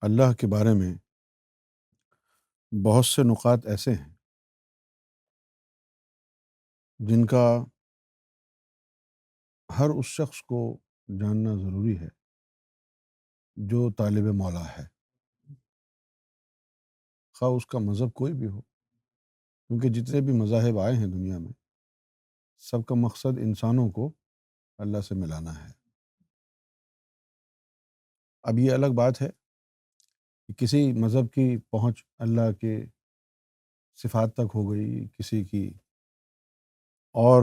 اللہ کے بارے میں بہت سے نکات ایسے ہیں جن کا ہر اس شخص کو جاننا ضروری ہے جو طالب مولا ہے، خواہ اس کا مذہب کوئی بھی ہو، کیونکہ جتنے بھی مذاہب آئے ہیں دنیا میں، سب کا مقصد انسانوں کو اللہ سے ملانا ہے۔ اب یہ الگ بات ہے کہ کسی مذہب کی پہنچ اللہ کے صفات تک ہو گئی، کسی کی اور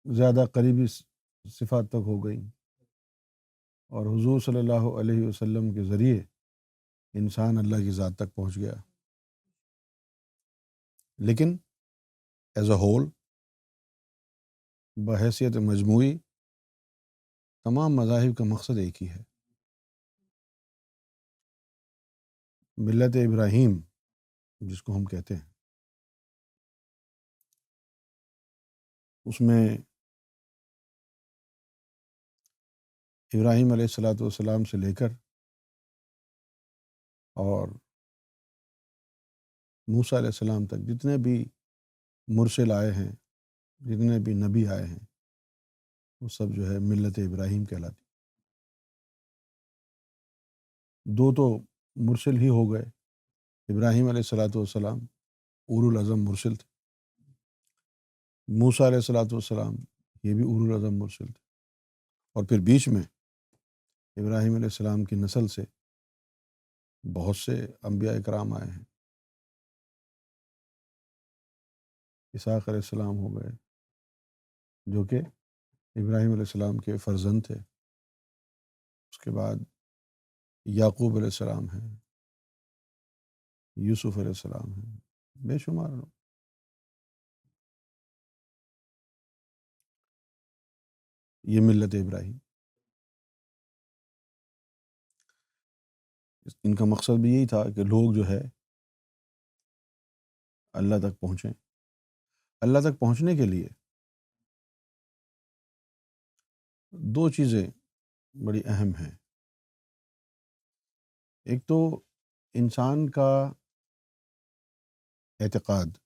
زیادہ قریبی صفات تک ہو گئی، اور حضور صلی اللہ علیہ وسلم کے ذریعے انسان اللہ کی ذات تک پہنچ گیا۔ لیکن ایز اے ہول، بحیثیت مجموعی، تمام مذاہب کا مقصد ایک ہی ہے۔ ملت ابراہیم جس کو ہم کہتے ہیں، اس میں ابراہیم علیہ والسلام سے لے کر اور موسیٰ علیہ السلام تک جتنے بھی مرسل آئے ہیں، جتنے بھی نبی آئے ہیں، وہ سب جو ہے ملت ابراہیم کہلاتی۔ دو تو مرسل ہی ہو گئے، ابراہیم علیہ والسلام اولو العزم مرسل تھے، موسیٰ علیہ والسلام یہ بھی اولو العزم مرسل تھے، اور پھر بیچ میں ابراہیم علیہ السلام کی نسل سے بہت سے انبیاء اکرام آئے ہیں۔ اسحاق علیہ السلام ہو گئے جو کہ ابراہیم علیہ السلام کے فرزند تھے، اس کے بعد یعقوب علیہ السلام ہیں، یوسف علیہ السلام ہیں، بے شمار لوگ۔ یہ ملت ابراہیم، ان کا مقصد بھی یہی تھا کہ لوگ جو ہے اللہ تک پہنچیں۔ اللہ تک پہنچنے کے لیے دو چیزیں بڑی اہم ہیں۔ ایک تو انسان کا اعتقاد،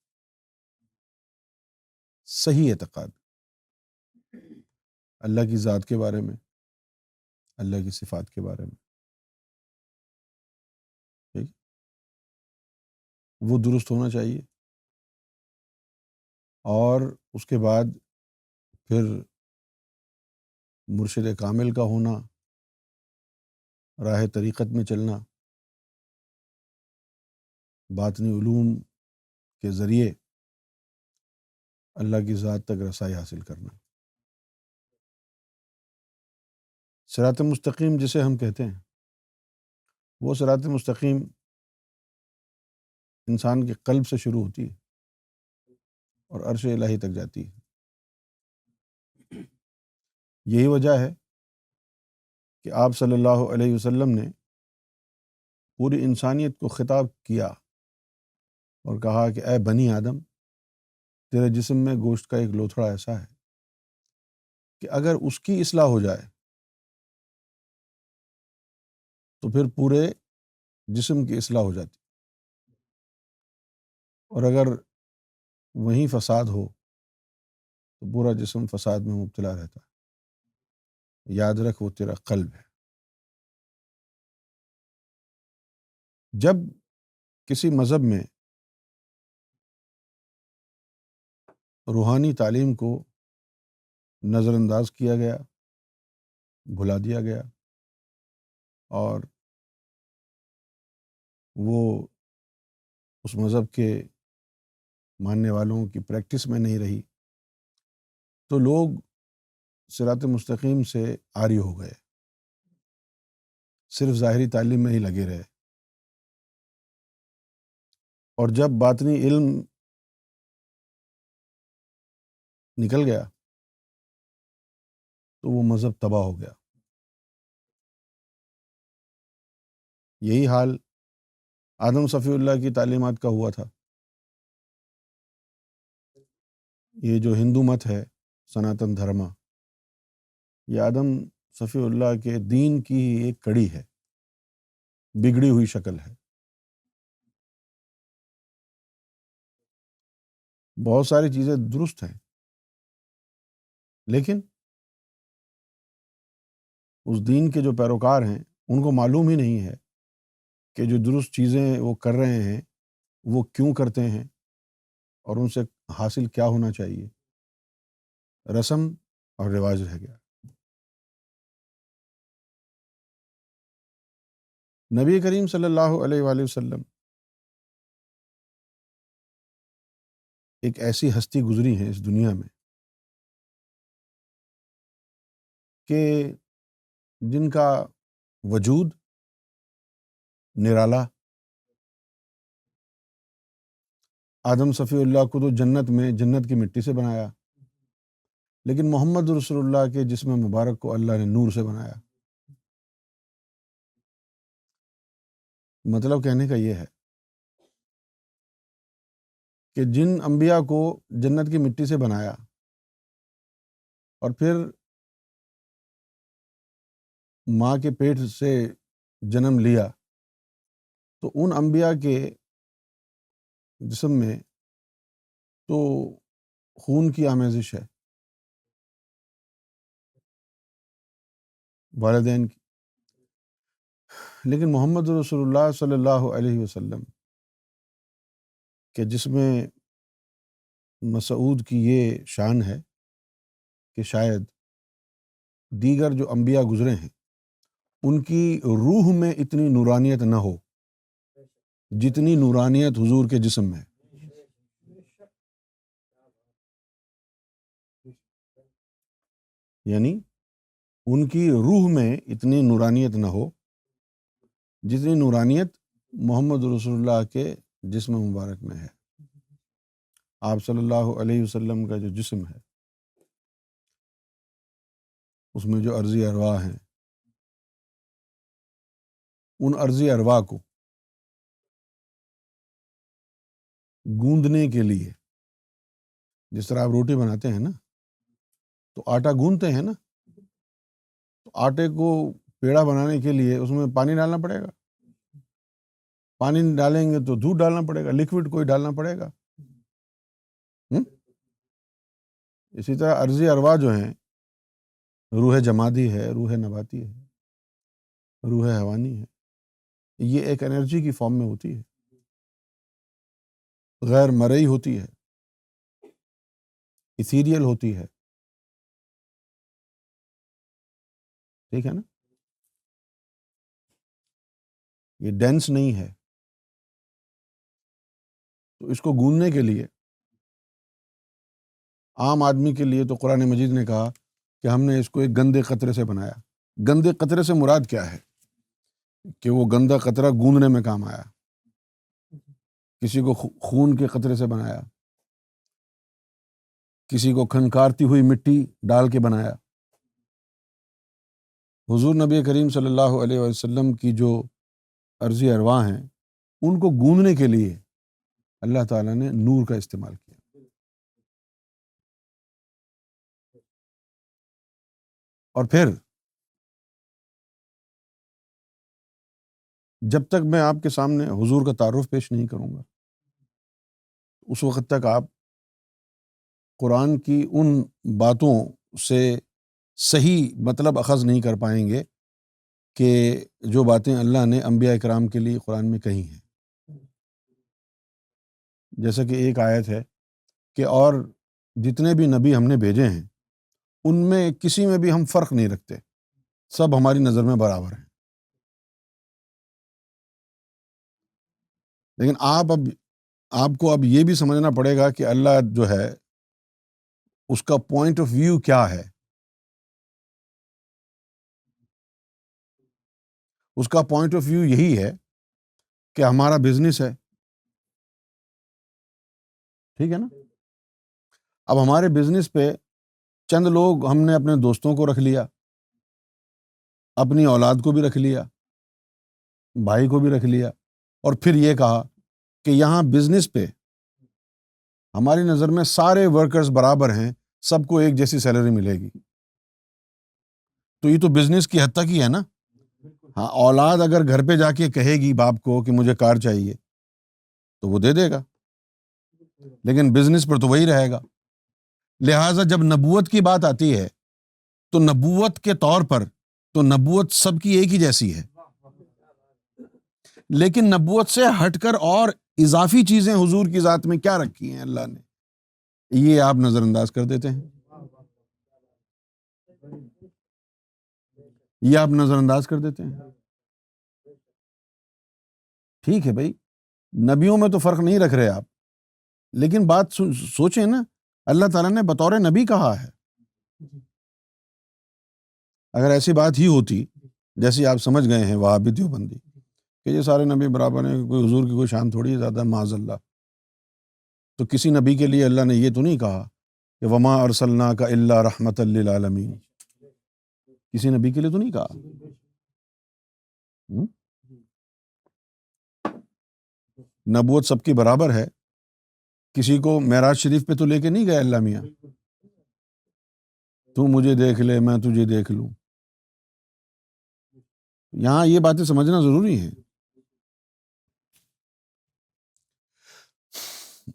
صحیح اعتقاد اللہ کی ذات کے بارے میں، اللہ کی صفات کے بارے میں، ٹھیک، وہ درست ہونا چاہیے۔ اور اس کے بعد پھر مرشد کامل کا ہونا، راہ طریقت میں چلنا، باطنی علوم کے ذریعے اللہ کی ذات تک رسائی حاصل کرنا۔ صراط مستقیم جسے ہم کہتے ہیں، وہ صراط مستقیم انسان کے قلب سے شروع ہوتی ہے اور عرش الہی تک جاتی ہے۔ یہی وجہ ہے کہ آپ صلی اللہ علیہ وسلم نے پوری انسانیت کو خطاب کیا اور کہا کہ اے بنی آدم، تیرے جسم میں گوشت کا ایک لوتھڑا ایسا ہے کہ اگر اس کی اصلاح ہو جائے تو پھر پورے جسم کی اصلاح ہو جاتی، اور اگر وہیں فساد ہو تو پورا جسم فساد میں مبتلا رہتا ہے۔ یاد رکھ، وہ تیرا قلب ہے۔ جب کسی مذہب میں روحانی تعلیم کو نظر انداز کیا گیا، بھلا دیا گیا، اور وہ اس مذہب کے ماننے والوں کی پریکٹس میں نہیں رہی، تو لوگ صراط مستقیم سے عاری ہو گئے، صرف ظاہری تعلیم میں ہی لگے رہے، اور جب باطنی علم نکل گیا تو وہ مذہب تباہ ہو گیا۔ یہی حال آدم صفی اللہ کی تعلیمات کا ہوا تھا۔ یہ جو ہندو مت ہے، سناتن دھرما، یہ آدم صفی اللہ کے دین کی ہی ایک کڑی ہے۔ بگڑی ہوئی شکل ہے۔ بہت ساری چیزیں درست ہیں، لیکن اس دین کے جو پیروکار ہیں ان کو معلوم ہی نہیں ہے کہ جو درست چیزیں وہ کر رہے ہیں وہ کیوں کرتے ہیں اور ان سے حاصل کیا ہونا چاہیے۔ رسم اور رواج رہ گیا۔ نبی کریم صلی اللہ علیہ وآلہ وسلم ایک ایسی ہستی گزری ہیں اس دنیا میں کہ جن کا وجود نرالا۔ آدم صفی اللہ کو تو جنت میں جنت کی مٹی سے بنایا، لیکن محمد رسول اللہ کے جسم مبارک کو اللہ نے نور سے بنایا۔ مطلب کہنے کا یہ ہے کہ جن انبیاء کو جنت کی مٹی سے بنایا اور پھر ماں کے پیٹ سے جنم لیا، تو ان انبیاء کے جسم میں تو خون کی آمیزش ہے، والدین کی، لیکن محمد رسول اللہ صلی اللہ علیہ وسلم کے جسم مسعود کی یہ شان ہے کہ شاید دیگر جو انبیاء گزرے ہیں ان کی روح میں اتنی نورانیت نہ ہو جتنی نورانیت حضور کے جسم میں ہے۔ یعنی ان کی روح میں اتنی نورانیت نہ ہو جتنی نورانیت محمد رسول اللہ کے جسم مبارک میں ہے۔ آپ صلی اللہ علیہ وسلم کا جو جسم ہے اس میں جو ارضی ارواح ہیں، ان ارضی ارواح کو گوندنے کے لیے، جس طرح آپ روٹی بناتے ہیں نا تو آٹا گوندتے ہیں نا، تو آٹے کو پیڑا بنانے کے لیے اس میں پانی ڈالنا پڑے گا، پانی ڈالیں گے تو دودھ ڈالنا پڑے گا، لکوڈ کوئی ڈالنا پڑے گا۔ اسی طرح ارضی ارواح جو ہیں، روح جمادی ہے، روح نباتی ہے، روح حیوانی ہے، یہ ایک انرجی کی فارم میں ہوتی ہے، غیر مرئی ہوتی ہے، ایتھیریل ہوتی ہے، ٹھیک ہے نا، یہ ڈینس نہیں ہے۔ تو اس کو گوندنے کے لیے عام آدمی کے لیے تو قرآن مجید نے کہا کہ ہم نے اس کو ایک گندے قطرے سے بنایا۔ گندے قطرے سے مراد کیا ہے؟ کہ وہ گندا قطرہ گوندنے میں کام آیا، کسی کو خون کے قطرے سے بنایا، کسی کو کھنکارتی ہوئی مٹی ڈال کے بنایا۔ حضور نبی کریم صلی اللہ علیہ وسلم کی جو ارضی ارواح ہیں ان کو گوندنے کے لیے اللہ تعالیٰ نے نور کا استعمال کیا۔ اور پھر جب تک میں آپ کے سامنے حضور کا تعارف پیش نہیں کروں گا اس وقت تک آپ قرآن کی ان باتوں سے صحیح مطلب اخذ نہیں کر پائیں گے کہ جو باتیں اللہ نے انبیاء کرام کے لیے قرآن میں کہی ہیں۔ جیسا کہ ایک آیت ہے کہ اور جتنے بھی نبی ہم نے بھیجے ہیں ان میں کسی میں بھی ہم فرق نہیں رکھتے، سب ہماری نظر میں برابر ہیں۔ لیکن آپ کو اب یہ بھی سمجھنا پڑے گا کہ اللہ جو ہے اس کا پوائنٹ آف ویو کیا ہے۔ اس کا پوائنٹ آف ویو یہی ہے کہ ہمارا بزنس ہے، ٹھیک ہے نا، اب ہمارے بزنس پہ چند لوگ ہم نے اپنے دوستوں کو رکھ لیا، اپنی اولاد کو بھی رکھ لیا، بھائی کو بھی رکھ لیا، اور پھر یہ کہا کہ یہاں بزنس پہ ہماری نظر میں سارے ورکرز برابر ہیں، سب کو ایک جیسی سیلری ملے گی۔ تو یہ تو بزنس کی حد تک ہی ہے نا، ہاں، اولاد اگر گھر پہ جا کے کہے گی باپ کو کہ مجھے کار چاہیے تو وہ دے دے گا، لیکن بزنس پر تو وہی رہے گا۔ لہٰذا جب نبوت کی بات آتی ہے تو نبوت کے طور پر تو نبوت سب کی ایک ہی جیسی ہے، لیکن نبوت سے ہٹ کر اور اضافی چیزیں حضور کی ذات میں کیا رکھی ہیں اللہ نے، یہ آپ نظر انداز کر دیتے ہیں، یہ آپ نظر انداز کر دیتے ہیں۔ ٹھیک ہے بھائی، نبیوں میں تو فرق نہیں رکھ رہے آپ، لیکن بات سوچیں نا، اللہ تعالیٰ نے بطور نبی کہا ہے۔ اگر ایسی بات ہی ہوتی جیسی آپ سمجھ گئے ہیں وہابی دیوبندی کہ یہ سارے نبی برابر ہیں، کوئی حضور کی کوئی شان تھوڑی ہے زیادہ، معاذ اللہ، تو کسی نبی کے لیے اللہ نے یہ تو نہیں کہا کہ وما ارسلناک الا رحمۃ للعالمین، کسی نبی کے لیے تو نہیں کہا۔ نبوت سب کی برابر ہے، کسی کو معراج شریف پہ تو لے کے نہیں گئے اللہ میاں، تو مجھے دیکھ لے میں تجھے دیکھ لوں۔ یہاں یہ باتیں سمجھنا ضروری ہیں۔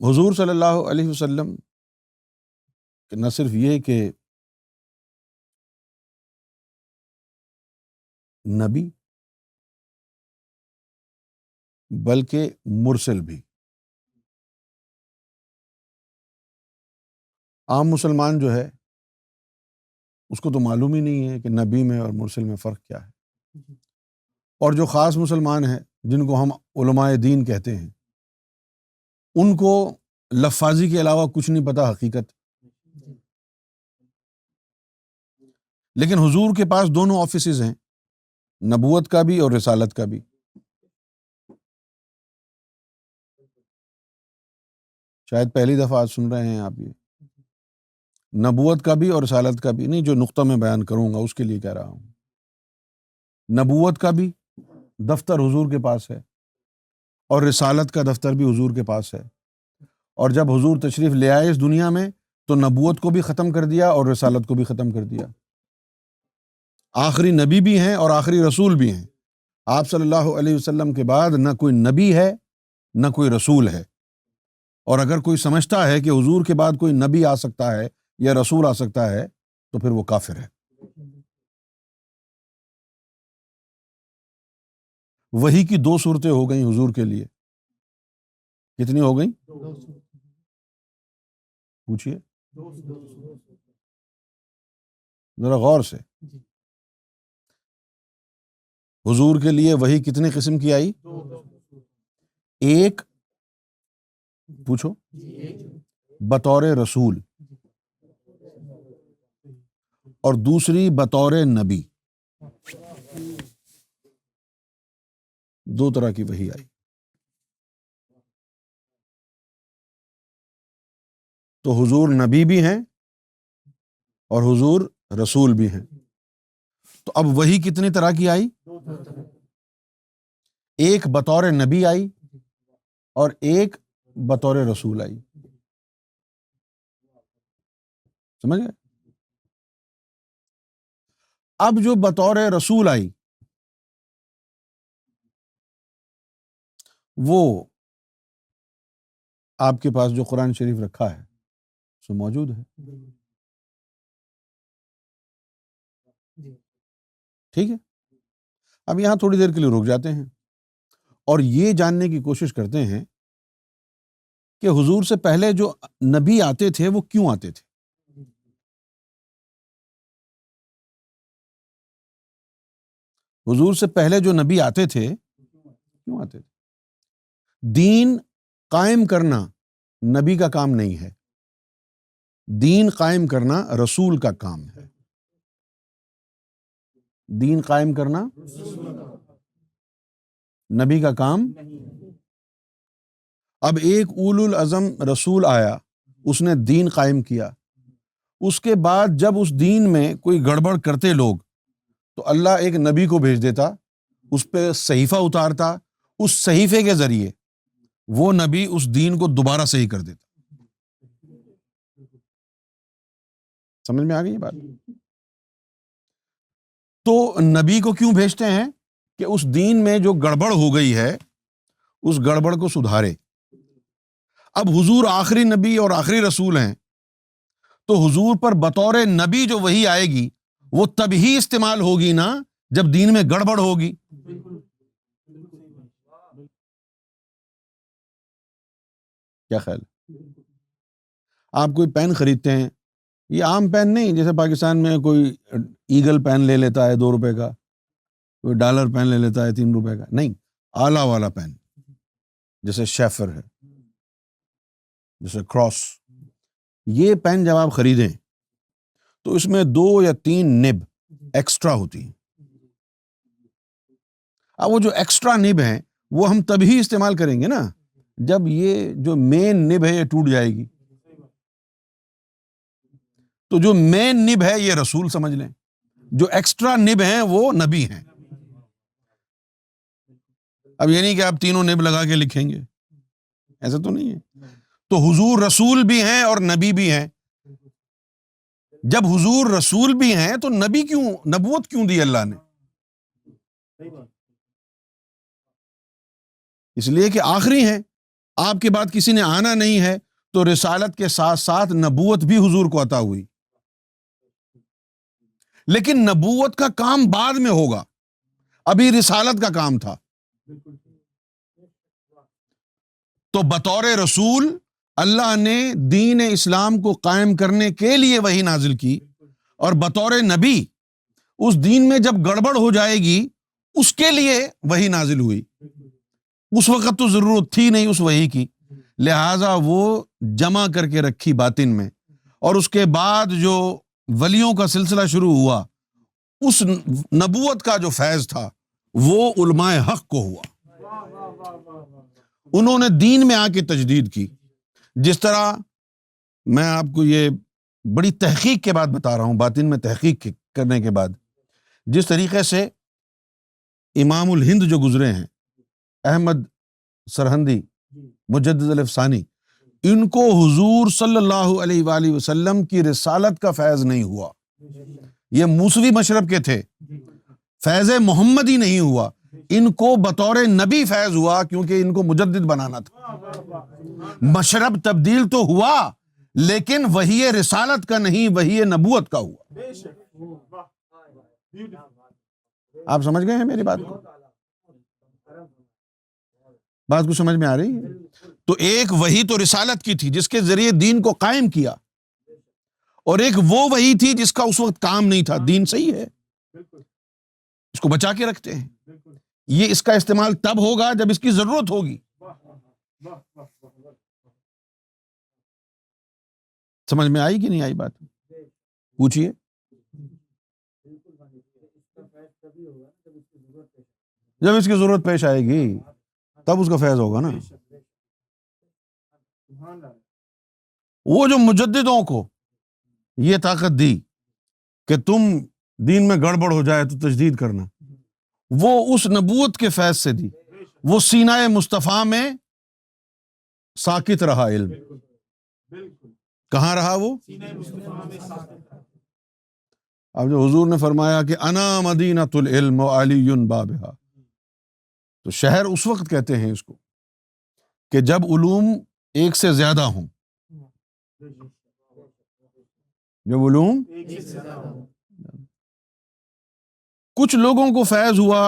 حضور صلی اللہ علیہ وسلم نہ صرف یہ کہ نبی بلکہ مرسل بھی۔ عام مسلمان جو ہے اس کو تو معلوم ہی نہیں ہے کہ نبی میں اور مرسل میں فرق کیا ہے، اور جو خاص مسلمان ہیں جن کو ہم علماء دین کہتے ہیں ان کو لفاظی کے علاوہ کچھ نہیں پتا حقیقت۔ لیکن حضور کے پاس دونوں آفیسز ہیں، نبوت کا بھی اور رسالت کا بھی۔ شاید پہلی دفعہ آج سن رہے ہیں آپ یہ، نبوت کا بھی اور رسالت کا بھی نہیں، جو نقطہ میں بیان کروں گا اس کے لیے کہہ رہا ہوں۔ نبوت کا بھی دفتر حضور کے پاس ہے اور رسالت کا دفتر بھی حضور کے پاس ہے، اور جب حضور تشریف لے آئے اس دنیا میں تو نبوت کو بھی ختم کر دیا اور رسالت کو بھی ختم کر دیا۔ آخری نبی بھی ہیں اور آخری رسول بھی ہیں۔ آپ صلی اللہ علیہ وسلم کے بعد نہ کوئی نبی ہے نہ کوئی رسول ہے، اور اگر کوئی سمجھتا ہے کہ حضور کے بعد کوئی نبی آ سکتا ہے یا رسول آ سکتا ہے تو پھر وہ کافر ہے۔ وحی کی دو صورتیں ہو گئیں حضور کے لیے، کتنی ہو گئیں؟ پوچھئے ذرا غور سے۔ حضور کے لیے وحی کتنے قسم کی آئی؟ ایک، پوچھو، بطور رسول، اور دوسری بطور نبی، دو طرح کی وحی آئی۔ تو حضور نبی بھی ہیں اور حضور رسول بھی ہیں۔ تو اب وحی کتنی طرح کی آئی؟ ایک بطور نبی آئی اور ایک بطور رسول آئی۔ سمجھ گئے؟ اب جو بطور رسول آئی وہ آپ کے پاس جو قرآن شریف رکھا ہے سو موجود ہے، ٹھیک ہے۔ اب یہاں تھوڑی دیر کے لیے رک جاتے ہیں اور یہ جاننے کی کوشش کرتے ہیں کہ حضور سے پہلے جو نبی آتے تھے وہ کیوں آتے تھے؟ حضور سے پہلے جو نبی آتے تھے کیوں آتے تھے؟ دین قائم کرنا نبی کا کام نہیں ہے، دین قائم کرنا رسول کا کام ہے۔ دین قائم کرنا نبی کا کام۔ اب ایک اولو العزم رسول آیا، اس نے دین قائم کیا، اس کے بعد جب اس دین میں کوئی گڑبڑ کرتے لوگ تو اللہ ایک نبی کو بھیج دیتا، اس پہ صحیفہ اتارتا، اس صحیفے کے ذریعے وہ نبی اس دین کو دوبارہ صحیح کر دیتا۔ سمجھ میں آ گئی یہ بات؟ تو نبی کو کیوں بھیجتے ہیں کہ اس دین میں جو گڑبڑ ہو گئی ہے اس گڑبڑ کو سدھارے۔ اب حضور آخری نبی اور آخری رسول ہیں، تو حضور پر بطور نبی جو وحی آئے گی وہ تب ہی استعمال ہوگی نا جب دین میں گڑبڑ ہوگی۔ کیا خیال ہے؟ آپ کوئی پین خریدتے ہیں، یہ عام پین نہیں جیسے پاکستان میں کوئی ایگل پین لے لیتا ہے 2 روپے کا، کوئی ڈالر پین لے لیتا ہے 3 روپے کا، نہیں، اعلیٰ والا پین جیسے شیفر ہے، جیسے کراس۔ یہ پین جب آپ خریدیں تو اس میں 2 یا 3 نب ایکسٹرا ہوتی ہیں۔ اب وہ جو ایکسٹرا نب ہیں وہ ہم تبھی استعمال کریں گے نا جب یہ جو مین نب ہے یہ ٹوٹ جائے گی۔ تو جو مین نب ہے یہ رسول سمجھ لیں، جو ایکسٹرا نب ہیں وہ نبی ہیں۔ اب یہ نہیں کہ آپ تینوں نب لگا کے لکھیں گے، ایسا تو نہیں ہے۔ تو حضور رسول بھی ہیں اور نبی بھی ہیں۔ جب حضور رسول بھی ہیں تو نبوت کیوں دی اللہ نے؟ اس لیے کہ آخری ہیں، آپ کے بعد کسی نے آنا نہیں ہے، تو رسالت کے ساتھ ساتھ نبوت بھی حضور کو عطا ہوئی۔ لیکن نبوت کا کام بعد میں ہوگا، ابھی رسالت کا کام تھا۔ تو بطور رسول اللہ نے دین اسلام کو قائم کرنے کے لیے وحی نازل کی، اور بطور نبی اس دین میں جب گڑبڑ ہو جائے گی اس کے لیے وحی نازل ہوئی۔ اس وقت تو ضرورت تھی نہیں اس وحی کی، لہٰذا وہ جمع کر کے رکھی باطن میں، اور اس کے بعد جو ولیوں کا سلسلہ شروع ہوا، اس نبوت کا جو فیض تھا وہ علماء حق کو ہوا۔ انہوں نے دین میں آ کے تجدید کی۔ جس طرح میں آپ کو یہ بڑی تحقیق کے بعد بتا رہا ہوں، باطن میں تحقیق کرنے کے بعد، جس طریقے سے امام الہند جو گزرے ہیں احمد سرہندی مجدد الافسانی، ان کو حضور صلی اللہ علیہ وآلہ وسلم کی رسالت کا فیض نہیں ہوا، یہ موسوی مشرب کے تھے، فیض محمدی نہیں ہوا، ان کو بطور نبی فیض ہوا کیونکہ ان کو مجدد بنانا تھا۔ مشرب تبدیل تو ہوا لیکن وحی رسالت کا نہیں، وحی نبوت کا ہوا۔ آپ سمجھ گئے ہیں میری بات کو؟ بات کو سمجھ میں آ رہی ہے؟ تو ایک وحی تو رسالت کی تھی جس کے ذریعے دین کو قائم کیا، اور ایک وہ وحی تھی جس کا اس وقت کام نہیں تھا، دین صحیح ہے، اس کو بچا کے رکھتے ہیں۔ یہ اس کا استعمال تب ہوگا جب اس کی ضرورت ہوگی۔ سمجھ میں آئی کہ نہیں آئی بات؟ پوچھئے۔ جب اس کی ضرورت پیش آئے گی تب اس کا فیض ہوگا نا۔ وہ جو مجددوں کو یہ طاقت دی کہ تم دین میں گڑبڑ ہو جائے تو تجدید کرنا، وہ اس نبوت کے فیض سے دی۔ وہ سینہ مصطفیٰ میں ساکت رہا علم۔ کہاں رہا وہ؟ اب جو حضور نے فرمایا کہ انا مدینۃ العلم وعلی بابھا، تو شہر اس وقت کہتے ہیں اس کو کہ جب علوم ایک سے زیادہ ہوں، جب علوم کچھ لوگوں کو فیض ہوا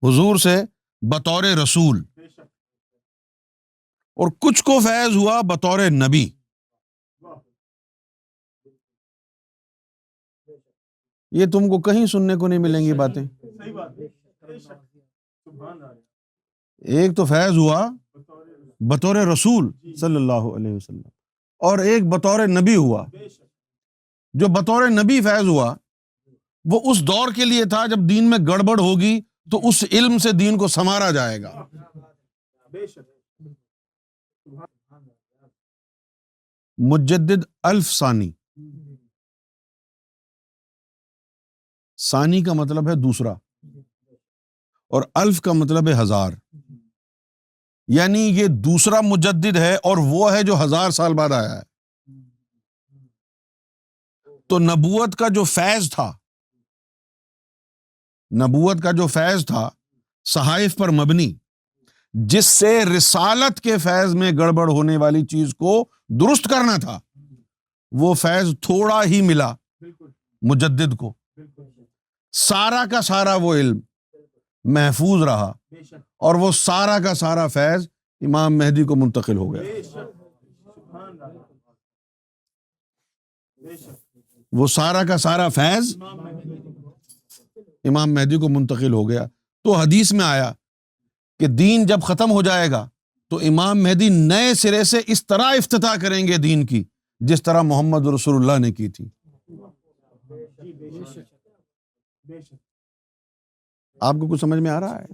حضور سے بطور رسول، اور کچھ کو فیض ہوا بطور نبی۔ یہ تم کو کہیں سننے کو نہیں ملیں گی باتیں۔ ایک تو فیض ہوا بطور رسول صلی اللہ علیہ وسلم، اور ایک بطور نبی ہوا۔ جو بطور نبی فیض ہوا وہ اس دور کے لیے تھا جب دین میں گڑبڑ ہوگی تو اس علم سے دین کو سنوارا جائے گا۔ مجدد الف ثانی، ثانی کا مطلب ہے دوسرا، اور الف کا مطلب ہے 1000، یعنی یہ دوسرا مجدد ہے اور وہ ہے جو 1000 سال بعد آیا ہے۔ تو نبوت کا جو فیض تھا، نبوت کا جو فیض تھا صحائف پر مبنی، جس سے رسالت کے فیض میں گڑبڑ ہونے والی چیز کو درست کرنا تھا، وہ فیض تھوڑا ہی ملا مجدد کو، سارا کا سارا وہ علم محفوظ رہا، اور وہ سارا کا سارا فیض امام مہدی کو منتقل ہو گیا۔ وہ سارا کا سارا فیض امام مہدی کو منتقل ہو گیا۔ تو حدیث میں آیا کہ دین جب ختم ہو جائے گا تو امام مہدی نئے سرے سے اس طرح افتتاح کریں گے دین کی، جس طرح محمد رسول اللہ نے کی تھی۔ آپ کو کچھ سمجھ میں آ رہا ہے؟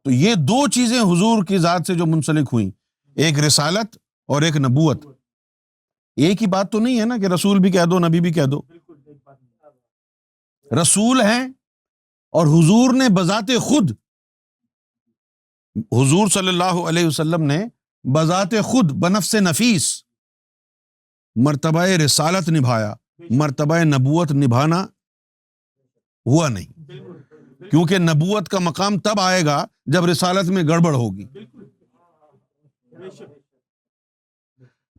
تو یہ دو چیزیں حضور کی ذات سے جو منسلک ہوئیں، ایک رسالت اور ایک نبوت۔ ایک ہی بات تو نہیں ہے نا کہ رسول بھی کہہ دو نبی بھی کہہ دو۔ رسول ہیں، اور حضور نے بذات خود، حضور صلی اللہ علیہ وسلم نے بذات خود بنفس نفیس مرتبہ رسالت نبھایا، مرتبہ نبوت نبھانا ہوا نہیں، کیونکہ نبوت کا مقام تب آئے گا جب رسالت میں گڑبڑ ہوگی۔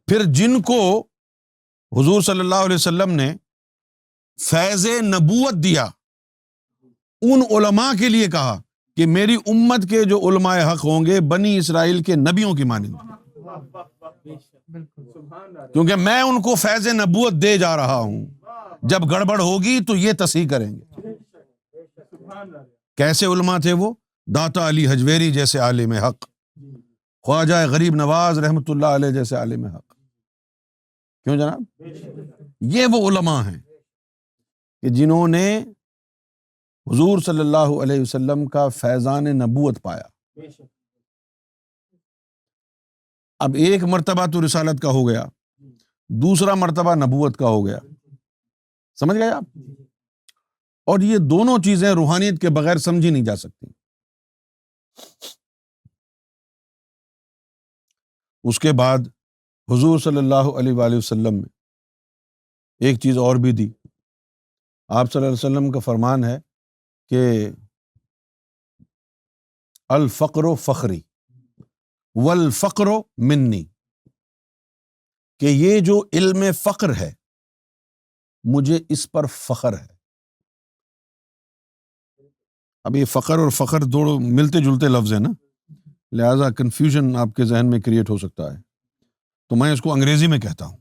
پھر جن کو حضور صلی اللہ علیہ وسلم نے فیض نبوت دیا، ان علماء کے لیے کہا کہ میری امت کے جو علماء حق ہوں گے بنی اسرائیل کے نبیوں کی مانند، کیونکہ میں ان کو فیض نبوت دے جا رہا ہوں، جب گڑبڑ ہوگی تو یہ تصحیح کریں گے۔ کیسے علماء تھے وہ؟ داتا علی حجویری جیسے عالم حق، خواجہ غریب نواز رحمۃ اللہ علیہ جیسے عالم حق۔ کیوں جناب؟ یہ وہ علماء ہیں کہ جنہوں نے حضور صلی اللہ علیہ وسلم کا فیضان نبوت پایا۔ اب ایک مرتبہ تو رسالت کا ہو گیا، دوسرا مرتبہ نبوت کا ہو گیا۔ سمجھ گئے آپ؟ اور یہ دونوں چیزیں روحانیت کے بغیر سمجھی نہیں جا سکتی۔ اس کے بعد حضور صلی اللہ علیہ وآلہ وسلم نے ایک چیز اور بھی دی۔ آپ صلی اللہ علیہ وسلم کا فرمان ہے کہ الفقر فخری والفقر منی، کہ یہ جو علم فقر ہے مجھے اس پر فخر ہے۔ اب یہ فقر اور فخر دونوں ملتے جلتے لفظ ہیں نا، لہذا کنفیوژن آپ کے ذہن میں کریٹ ہو سکتا ہے، تو میں اس کو انگریزی میں کہتا ہوں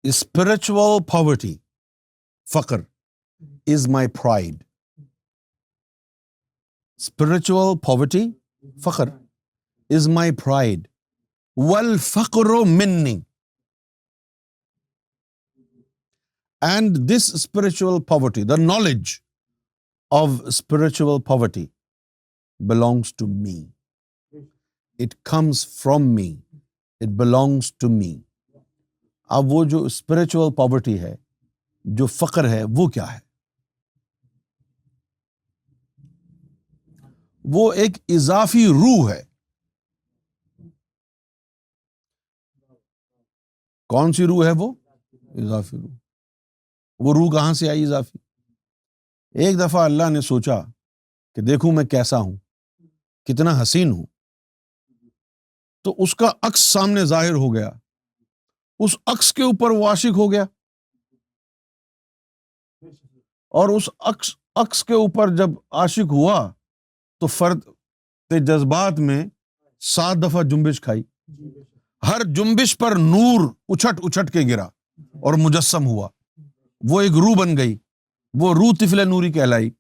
اسپرچوئل پاورٹی، فقر is my pride. Spiritual poverty, فخر از مائی پرائڈ، والفقر منی، and this spiritual poverty, the knowledge of spiritual poverty belongs to me. It comes from me. It belongs to me. اب وہ جو spiritual poverty ہے، جو فقر ہے، وہ کیا ہے؟ وہ ایک اضافی روح ہے۔ کون سی روح ہے وہ؟ اضافی روح۔ وہ روح کہاں سے آئی اضافی؟ ایک دفعہ اللہ نے سوچا کہ دیکھوں میں کیسا ہوں، کتنا حسین ہوں، تو اس کا عکس سامنے ظاہر ہو گیا، اس عکس کے اوپر وہ عاشق ہو گیا، اور اس عکس کے اوپر جب عاشق ہوا تو فرد کے جذبات میں 7 دفعہ جنبش کھائی، ہر جنبش پر نور اچھٹ اچھٹ کے گرا اور مجسم ہوا، وہ ایک روح بن گئی، وہ روح طفل نوری کہلائی۔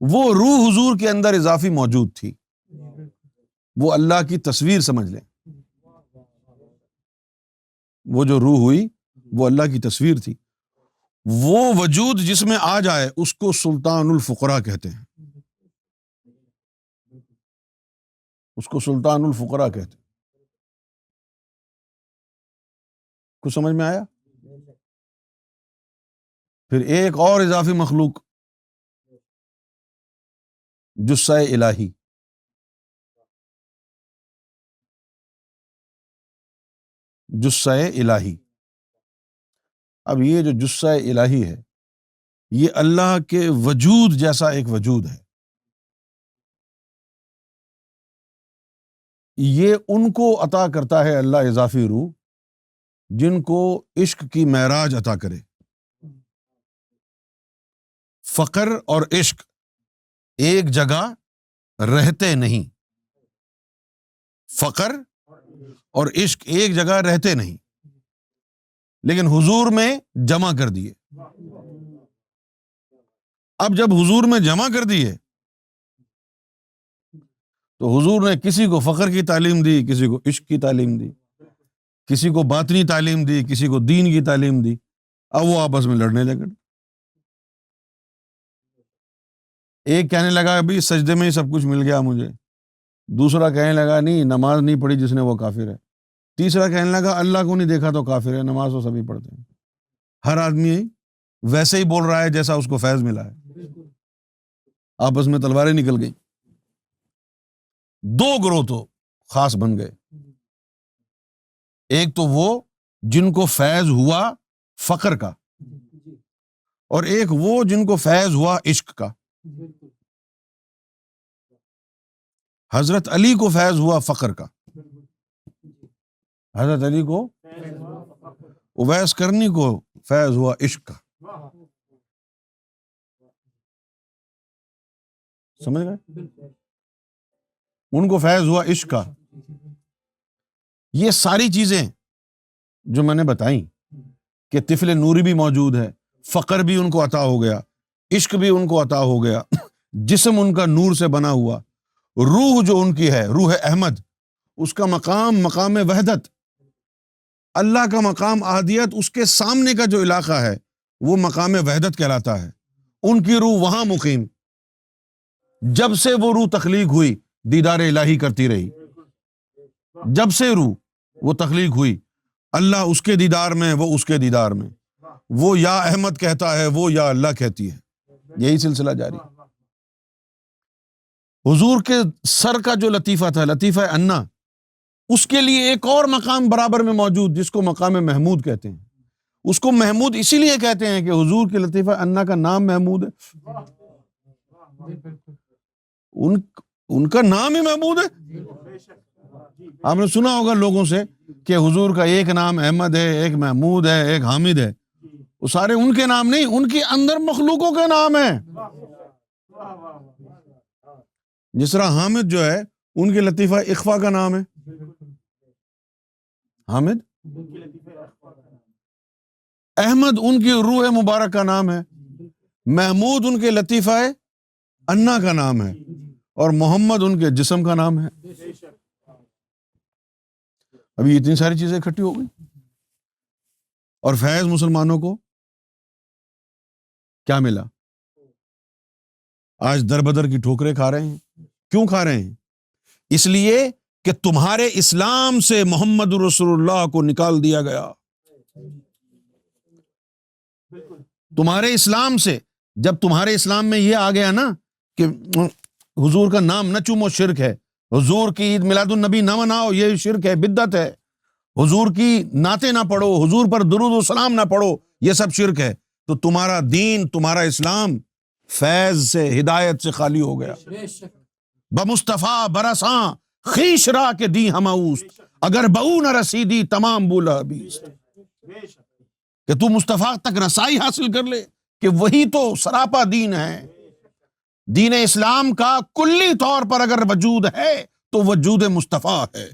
وہ روح حضور کے اندر اضافی موجود تھی، وہ اللہ کی تصویر سمجھ لیں، وہ جو روح ہوئی وہ اللہ کی تصویر تھی۔ وہ وجود جس میں آ جائے اس کو سلطان الفقراء کہتے ہیں، اس کو سلطان الفقراء کہتے ہیں۔ کچھ سمجھ میں آیا؟ پھر ایک اور اضافی مخلوق، جثہ الہی، جثہ الہی۔ اب یہ جو جثہ الہی ہے یہ اللہ کے وجود جیسا ایک وجود ہے. یہ ان کو عطا کرتا ہے اللہ اضافی روح جن کو عشق کی معراج عطا کرے. فقر اور عشق ایک جگہ رہتے نہیں. فقر اور عشق ایک جگہ رہتے نہیں، لیکن حضور میں جمع کر دیے. اب جب حضور میں جمع کر دیے تو حضور نے کسی کو فقر کی تعلیم دی، کسی کو عشق کی تعلیم دی، کسی کو باطنی تعلیم دی، کسی کو دین کی تعلیم دی. اب وہ آپس میں لڑنے لگے. ایک کہنے لگا ابھی سجدے میں ہی سب کچھ مل گیا مجھے، دوسرا کہنے لگا نہیں نماز نہیں پڑھی جس نے وہ کافر ہے، تیسرا کہنے لگا اللہ کو نہیں دیکھا تو کافر ہے، نماز تو سبھی پڑھتے ہیں. ہر آدمی ویسے ہی بول رہا ہے جیسا اس کو فیض ملا ہے. آپس میں تلواریں نکل گئیں. دو گروہ تو خاص بن گئے. ایک تو وہ جن کو فیض ہوا فقر کا، اور ایک وہ جن کو فیض ہوا عشق کا. حضرت علی کو فیض ہوا فقر کا، حضرت علی کو، اویس کرنی کو فیض ہوا عشق کا. سمجھ گئے؟ ان کو فیض ہوا عشق کا. یہ ساری چیزیں جو میں نے بتائیں کہ طفل نوری بھی موجود ہے، فقر بھی ان کو عطا ہو گیا، عشق بھی ان کو عطا ہو گیا، جسم ان کا نور سے بنا ہوا، روح جو ان کی ہے روح احمد، اس کا مقام مقام وحدت، اللہ کا مقام احدیت، اس کے سامنے کا جو علاقہ ہے وہ مقام وحدت کہلاتا ہے. ان کی روح وہاں مقیم. جب سے وہ روح تخلیق ہوئی دیدار الہی کرتی رہی. جب سے روح وہ تخلیق ہوئی اللہ اس کے دیدار میں، وہ اس کے دیدار میں، وہ یا احمد کہتا ہے، وہ یا اللہ کہتی ہے. یہی سلسلہ جاری. حضور کے سر کا جو لطیفہ تھا، لطیفہ انا، اس کے لیے ایک اور مقام برابر میں موجود جس کو مقام محمود کہتے ہیں. اس کو محمود اسی لیے کہتے ہیں کہ حضور کے لطیفہ انا کا نام محمود ہے. ان کا نام ہی محمود ہے. آپ نے سنا ہوگا لوگوں سے کہ حضور کا ایک نام احمد ہے، ایک محمود ہے، ایک حامد ہے. وہ سارے ان کے نام نہیں، ان کے اندر مخلوقوں کے نام ہیں. جس طرح حامد جو ہے ان کے لطیفہ اخفا کا نام ہے حامد. احمد ان کی روح مبارک کا نام ہے. محمود ان کے لطیفہ انا کا نام ہے، اور محمد ان کے جسم کا نام ہے. ابھی اتنی ساری چیزیں اکٹھی ہو گئی. اور فیض مسلمانوں کو کیا ملا؟ آج در بدر کی ٹھوکریں کھا رہے ہیں. کیوں کھا رہے ہیں؟ اس لیے کہ تمہارے اسلام سے محمد رسول اللہ کو نکال دیا گیا. تمہارے اسلام سے، جب تمہارے اسلام میں یہ آ گیا نا کہ حضور کا نام نہ چومو شرک ہے، حضور کی عید میلاد النبی نہ مناؤ یہ شرک ہے، بدعت ہے، حضور کی نعتیں نہ پڑھو، حضور پر درود و سلام نہ پڑھو یہ سب شرک ہے، تو تمہارا دین، تمہارا اسلام فیض سے، ہدایت سے خالی ہو گیا. بمصطفیٰ برساں خیش را کے دی ہم اوست، اگر بہو نہ رسیدی تمام بولا بیست. کہ تو مصطفیٰ تک رسائی حاصل کر لے کہ وہی تو سراپا دین ہے. دین اسلام کا کلی طور پر اگر وجود ہے تو وجود مصطفیٰ ہے.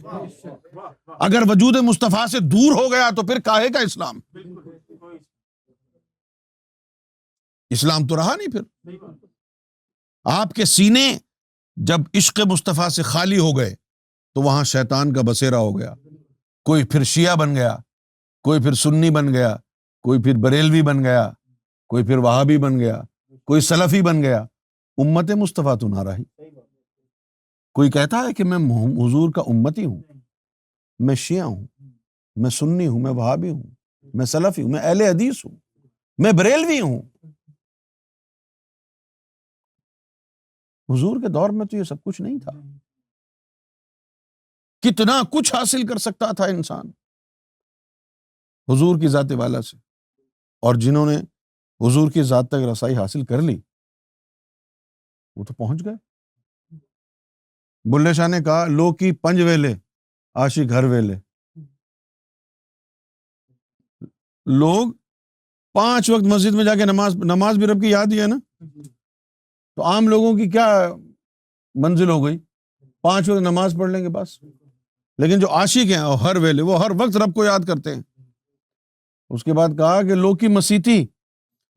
اگر وجود مصطفیٰ سے دور ہو گیا تو پھر کاہے کا اسلام؟ اسلام تو رہا نہیں. پھر آپ کے سینے جب عشق مصطفیٰ سے خالی ہو گئے تو وہاں شیطان کا بسیرا ہو گیا. کوئی پھر شیعہ بن گیا، کوئی پھر سنی بن گیا، کوئی پھر بریلوی بن گیا، کوئی پھر وہابی بن گیا، کوئی سلفی بن گیا. امت مصطفیٰ تو نہ رہی. کوئی کہتا ہے کہ میں حضور کا امتی ہوں، میں شیعہ ہوں، میں سنی ہوں، میں وہابی ہوں، میں سلفی ہوں، میں اہل حدیث ہوں، میں بریلوی ہوں. حضور کے دور میں تو یہ سب کچھ نہیں تھا. کتنا کچھ حاصل کر سکتا تھا انسان حضور کی ذات والا سے. اور جنہوں نے حضور کی ذات تک رسائی حاصل کر لی، وہ تو پہنچ گئے۔ بلے شاہ نے کہا لو کی پنج ویلے آشی گھر ویلے، لوگ 5 وقت مسجد میں جا کے نماز بھی رب کی یاد ہی ہے نا، تو عام لوگوں کی کیا منزل ہو گئی، 5 وقت نماز پڑھ لیں گے بس، لیکن جو عاشق ہیں ہر ویلے وہ ہر وقت رب کو یاد کرتے ہیں۔ اس کے بعد کہا کہ لوگ کی مسیتی،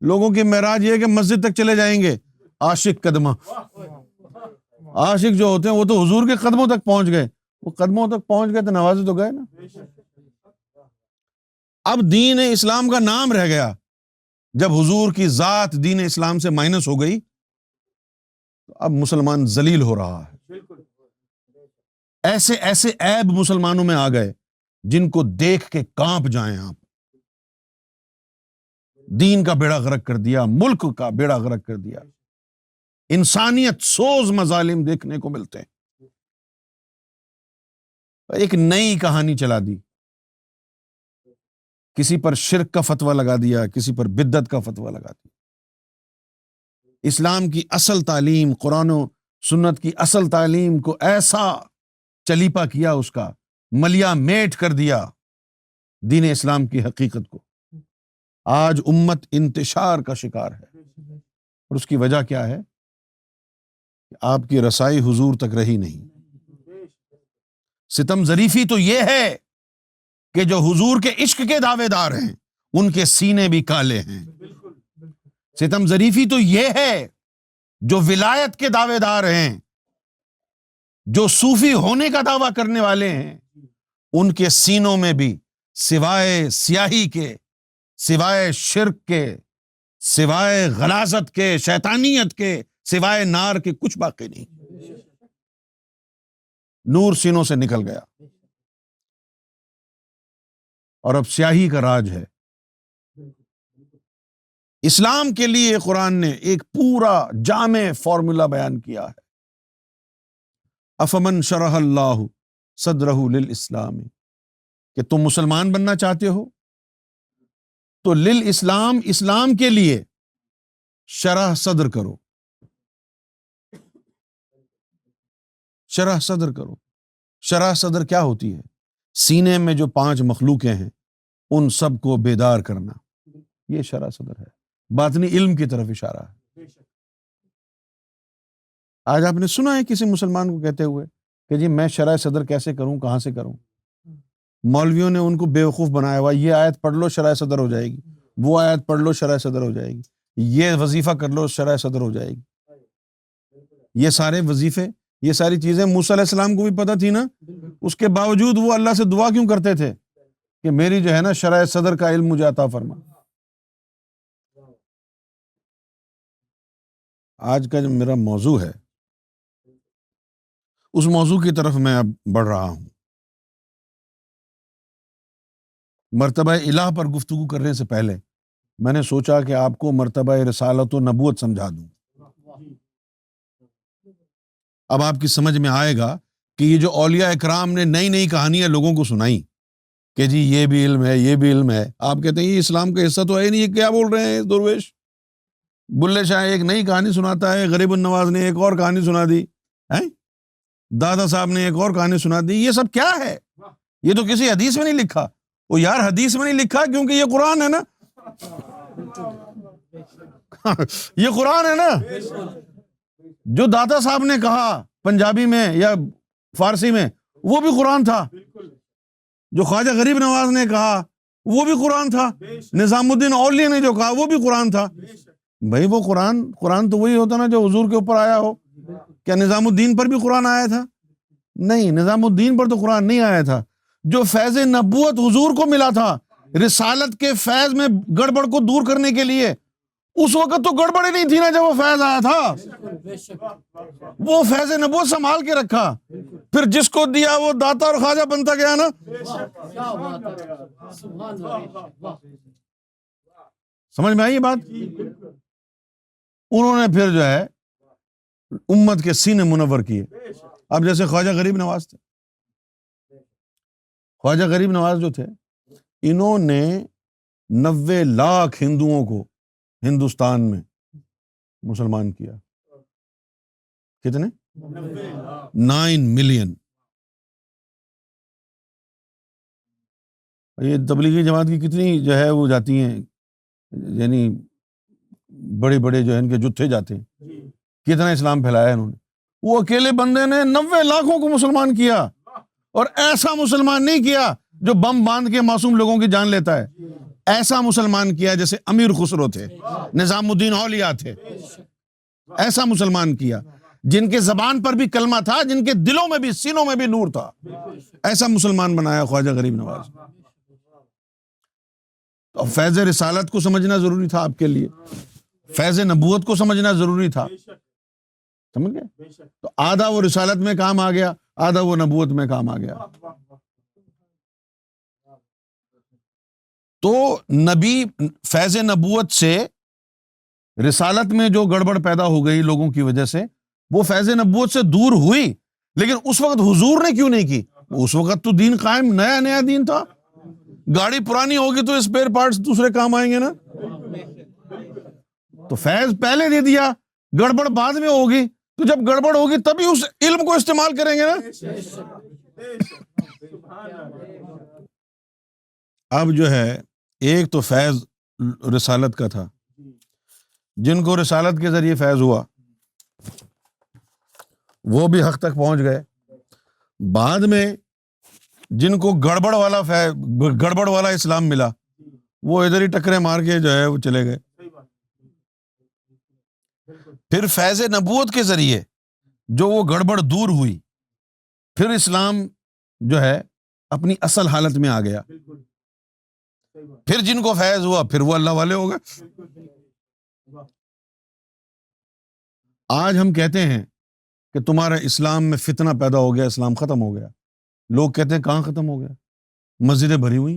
لوگوں کی معراج یہ ہے کہ مسجد تک چلے جائیں گے، عاشق قدمہ، عاشق جو ہوتے ہیں وہ تو حضور کے قدموں تک پہنچ گئے، وہ قدموں تک پہنچ گئے تو نوازے تو گئے نا۔ اب دین اسلام کا نام رہ گیا، جب حضور کی ذات دین اسلام سے مائنس ہو گئی تو اب مسلمان ذلیل ہو رہا ہے۔ ایسے ایسے عیب مسلمانوں میں آ گئے جن کو دیکھ کے کانپ جائیں آپ۔ دین کا بیڑا غرق کر دیا، ملک کا بیڑا غرق کر دیا، انسانیت سوز مظالم دیکھنے کو ملتے ہیں۔ ایک نئی کہانی چلا دی، کسی پر شرک کا فتویٰ لگا دیا، کسی پر بدعت کا فتویٰ لگا دیا۔ اسلام کی اصل تعلیم، قرآن و سنت کی اصل تعلیم کو ایسا چلیپا کیا، اس کا ملیا میٹ کر دیا دین اسلام کی حقیقت کو۔ آج امت انتشار کا شکار ہے، اور اس کی وجہ کیا ہے؟ کہ آپ کی رسائی حضور تک رہی نہیں۔ ستم ظریفی تو یہ ہے کہ جو حضور کے عشق کے دعوے دار ہیں ان کے سینے بھی کالے ہیں۔ ستم ظریفی تو یہ ہے جو ولایت کے دعوے دار ہیں، جو صوفی ہونے کا دعویٰ کرنے والے ہیں، ان کے سینوں میں بھی سوائے سیاہی کے، سوائے شرک کے، سوائے غلاظت کے، شیطانیت کے، سوائے نار کے کچھ باقی نہیں۔ نور سینوں سے نکل گیا، اور اب سیاہی کا راج ہے۔ اسلام کے لیے قرآن نے ایک پورا جامع فارمولا بیان کیا ہے۔ افمن شرح اللہ صدرہ للاسلام، کہ تم مسلمان بننا چاہتے ہو تو للاسلام، اسلام کے لیے شرح صدر کرو، شرح صدر کرو۔ شرح صدر کیا ہوتی ہے؟ سینے میں جو 5 مخلوقیں ہیں ان سب کو بیدار کرنا، یہ شرح صدر ہے، باطنی علم کی طرف اشارہ ہے۔ آج آپ نے سنا ہے کسی مسلمان کو کہتے ہوئے کہ جی میں شرح صدر کیسے کروں، کہاں سے کروں؟ مولویوں نے ان کو بیوقوف بنایا ہوا، یہ آیت پڑھ لو شرح صدر ہو جائے گی، وہ آیت پڑھ لو شرح صدر ہو جائے گی، یہ وظیفہ کر لو شرح صدر ہو جائے گی۔ یہ سارے وظیفے، یہ ساری چیزیں موسیٰ علیہ السلام کو بھی پتہ تھی نا، اس کے باوجود وہ اللہ سے دعا کیوں کرتے تھے کہ میری جو ہے نا شرح صدر کا علم مجھے عطا فرما۔ آج کا جو میرا موضوع ہے اس موضوع کی طرف میں اب بڑھ رہا ہوں۔ مرتبہ الہ پر گفتگو کرنے سے پہلے میں نے سوچا کہ آپ کو مرتبہ رسالت و نبوت سمجھا دوں۔ اب آپ کی سمجھ میں آئے گا کہ یہ جو اولیاء اکرام نے نئی نئی کہانیاں لوگوں کو سنائیں کہ جی یہ بھی علم ہے، یہ بھی علم ہے، آپ کہتے ہیں یہ اسلام کا حصہ تو ہے نہیں، یہ کیا بول رہے ہیں درویش؟ بلے شاہ ایک نئی کہانی سناتا ہے، غریب النواز نے ایک اور کہانی سنا دی، دادا صاحب نے ایک اور کہانی سنا دی، یہ سب کیا ہے؟ یہ تو کسی حدیث میں نہیں لکھا۔ وہ یار حدیث میں نہیں لکھا کیونکہ یہ قرآن ہے نا، یہ قرآن ہے نا۔ جو دادا صاحب نے کہا پنجابی میں یا فارسی میں وہ بھی قرآن تھا، جو خواجہ غریب نواز نے کہا وہ بھی قرآن تھا، نظام الدین اولیاء نے جو کہا وہ بھی قرآن تھا۔ بھائی وہ قرآن تو وہی ہوتا نا جو حضور کے اوپر آیا ہو۔ کیا نظام الدین پر بھی قرآن آیا تھا؟ نہیں، نظام الدین پر تو قرآن نہیں آیا تھا۔ جو فیض نبوت حضور کو ملا تھا رسالت کے فیض میں گڑبڑ کو دور کرنے کے لیے، اس وقت تو گڑبڑ ہی نہیں تھی نا جب وہ فیض آیا تھا۔ وہ فیض نبوت سنبھال کے رکھا، پھر جس کو دیا وہ داتا اور خواجہ بنتا گیا نا۔ سمجھ میں آئی یہ بات؟ انہوں نے پھر جو ہے امت کے سینے منور کیے۔ اب جیسے خواجہ غریب نواز تھے، خواجہ غریب نواز جو تھے، انہوں نے 90 لاکھ ہندوؤں کو ہندوستان میں مسلمان کیا. کتنے؟ 9 ملین. یہ تبلیغی جماعت کی کتنی جو ہے وہ جاتی ہیں، یعنی بڑے بڑے جو ہے ان کے جتھے جاتے ہیں، کتنا اسلام پھیلایا انہوں نے. وہ اکیلے بندے نے 90 لاکھوں کو مسلمان کیا، اور ایسا مسلمان نہیں کیا جو بم باندھ کے معصوم لوگوں کی جان لیتا ہے. ایسا مسلمان کیا جیسے امیر خسرو تھے، نظام الدین اولیاء تھے. ایسا مسلمان کیا جن کے زبان پر بھی کلمہ تھا، جن کے دلوں میں بھی، سینوں میں بھی نور تھا. ایسا مسلمان بنایا خواجہ غریب نواز. تو فیض رسالت کو سمجھنا ضروری تھا آپ کے لیے، فیض نبوت کو سمجھنا ضروری تھا. سمجھ گئے؟ تو آدھا وہ رسالت میں کام آ گیا، آدھا وہ نبوت میں کام آ گیا. تو نبی فیض نبوت سے رسالت میں جو گڑبڑ پیدا ہو گئی لوگوں کی وجہ سے، وہ فیض نبوت سے دور ہوئی. لیکن اس وقت حضور نے کیوں نہیں کی؟ اس وقت تو دین قائم، نیا نیا دین تھا. گاڑی پرانی ہوگی تو اسپیئر پارٹس دوسرے کام آئیں گے نا. تو فیض پہلے دے دیا، گڑبڑ بعد میں ہوگی. تو جب گڑبڑ ہوگی تبھی اس علم کو استعمال کریں گے نا. اب جو ہے ایک تو فیض رسالت کا تھا، جن کو رسالت کے ذریعے فیض ہوا وہ بھی حق تک پہنچ گئے. بعد میں جن کو گڑبڑ والا اسلام ملا، وہ ادھر ہی ٹکرے مار کے جو ہے وہ چلے گئے. پھر فیض نبوت کے ذریعے جو وہ گڑبڑ دور ہوئی، پھر اسلام جو ہے اپنی اصل حالت میں آ گیا. پھر جن کو فیض ہوا پھر وہ اللہ والے ہو گئے. آج ہم کہتے ہیں کہ تمہارا اسلام میں فتنہ پیدا ہو گیا، اسلام ختم ہو گیا. لوگ کہتے ہیں کہاں ختم ہو گیا؟ مسجدیں بھری ہوئی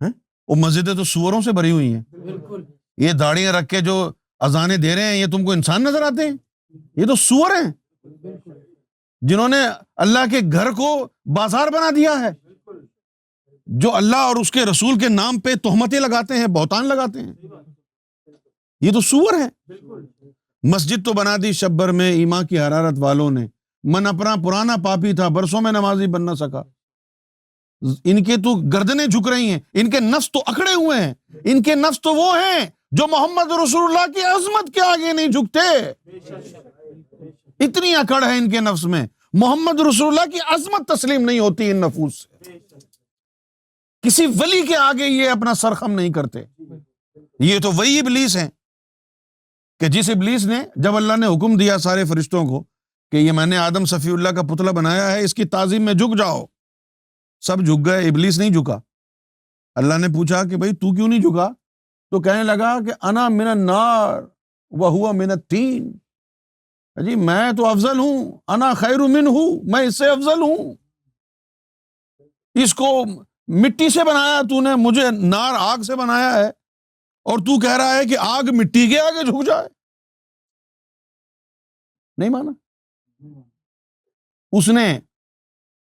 ہیں، وہ مسجدیں تو سوروں سے بھری ہوئی ہیں. یہ داڑیاں رکھ کے جو اذانیں دے رہے ہیں، یہ تم کو انسان نظر آتے ہیں؟ یہ تو سور ہیں جنہوں نے اللہ کے گھر کو بازار بنا دیا ہے، جو اللہ اور اس کے رسول کے نام پہ تہمتیں لگاتے ہیں، بہتان لگاتے ہیں. یہ تو سور ہیں. مسجد تو بنا دی شب بھر میں ایمان کی حرارت والوں نے، من اپنا پرانا پاپی تھا، برسوں میں نمازی بن نہ سکا. ان کے تو گردنیں جھک رہی ہیں، ان کے نفس تو اکڑے ہوئے ہیں. ان کے نفس تو وہ ہیں جو محمد رسول اللہ کی عظمت کے آگے نہیں جھکتے. اتنی اکڑ ہے ان کے نفس میں، محمد رسول اللہ کی عظمت تسلیم نہیں ہوتی ان نفوس سے. کسی ولی کے آگے یہ اپنا سر خم نہیں کرتے. یہ تو وہی ابلیس ہیں کہ جس ابلیس نے، جب اللہ نے حکم دیا سارے فرشتوں کو کہ یہ میں نے آدم صفی اللہ کا پتلا بنایا ہے، اس کی تعظیم میں جھک جاؤ، سب جھک گئے، ابلیس نہیں جھکا. اللہ نے پوچھا کہ بھائی تو کیوں نہیں جھکا؟ تو کہنے لگا کہ انا من النار وہو من الطین. جی میں تو افضل ہوں، انا خیر منہ، میں اس سے افضل ہوں. اس کو مٹی سے بنایا تو نے، مجھے نار آگ سے بنایا ہے، اور تو کہہ رہا ہے کہ آگ مٹی کے آگے جھک جائے. نہیں مانا. اس نے،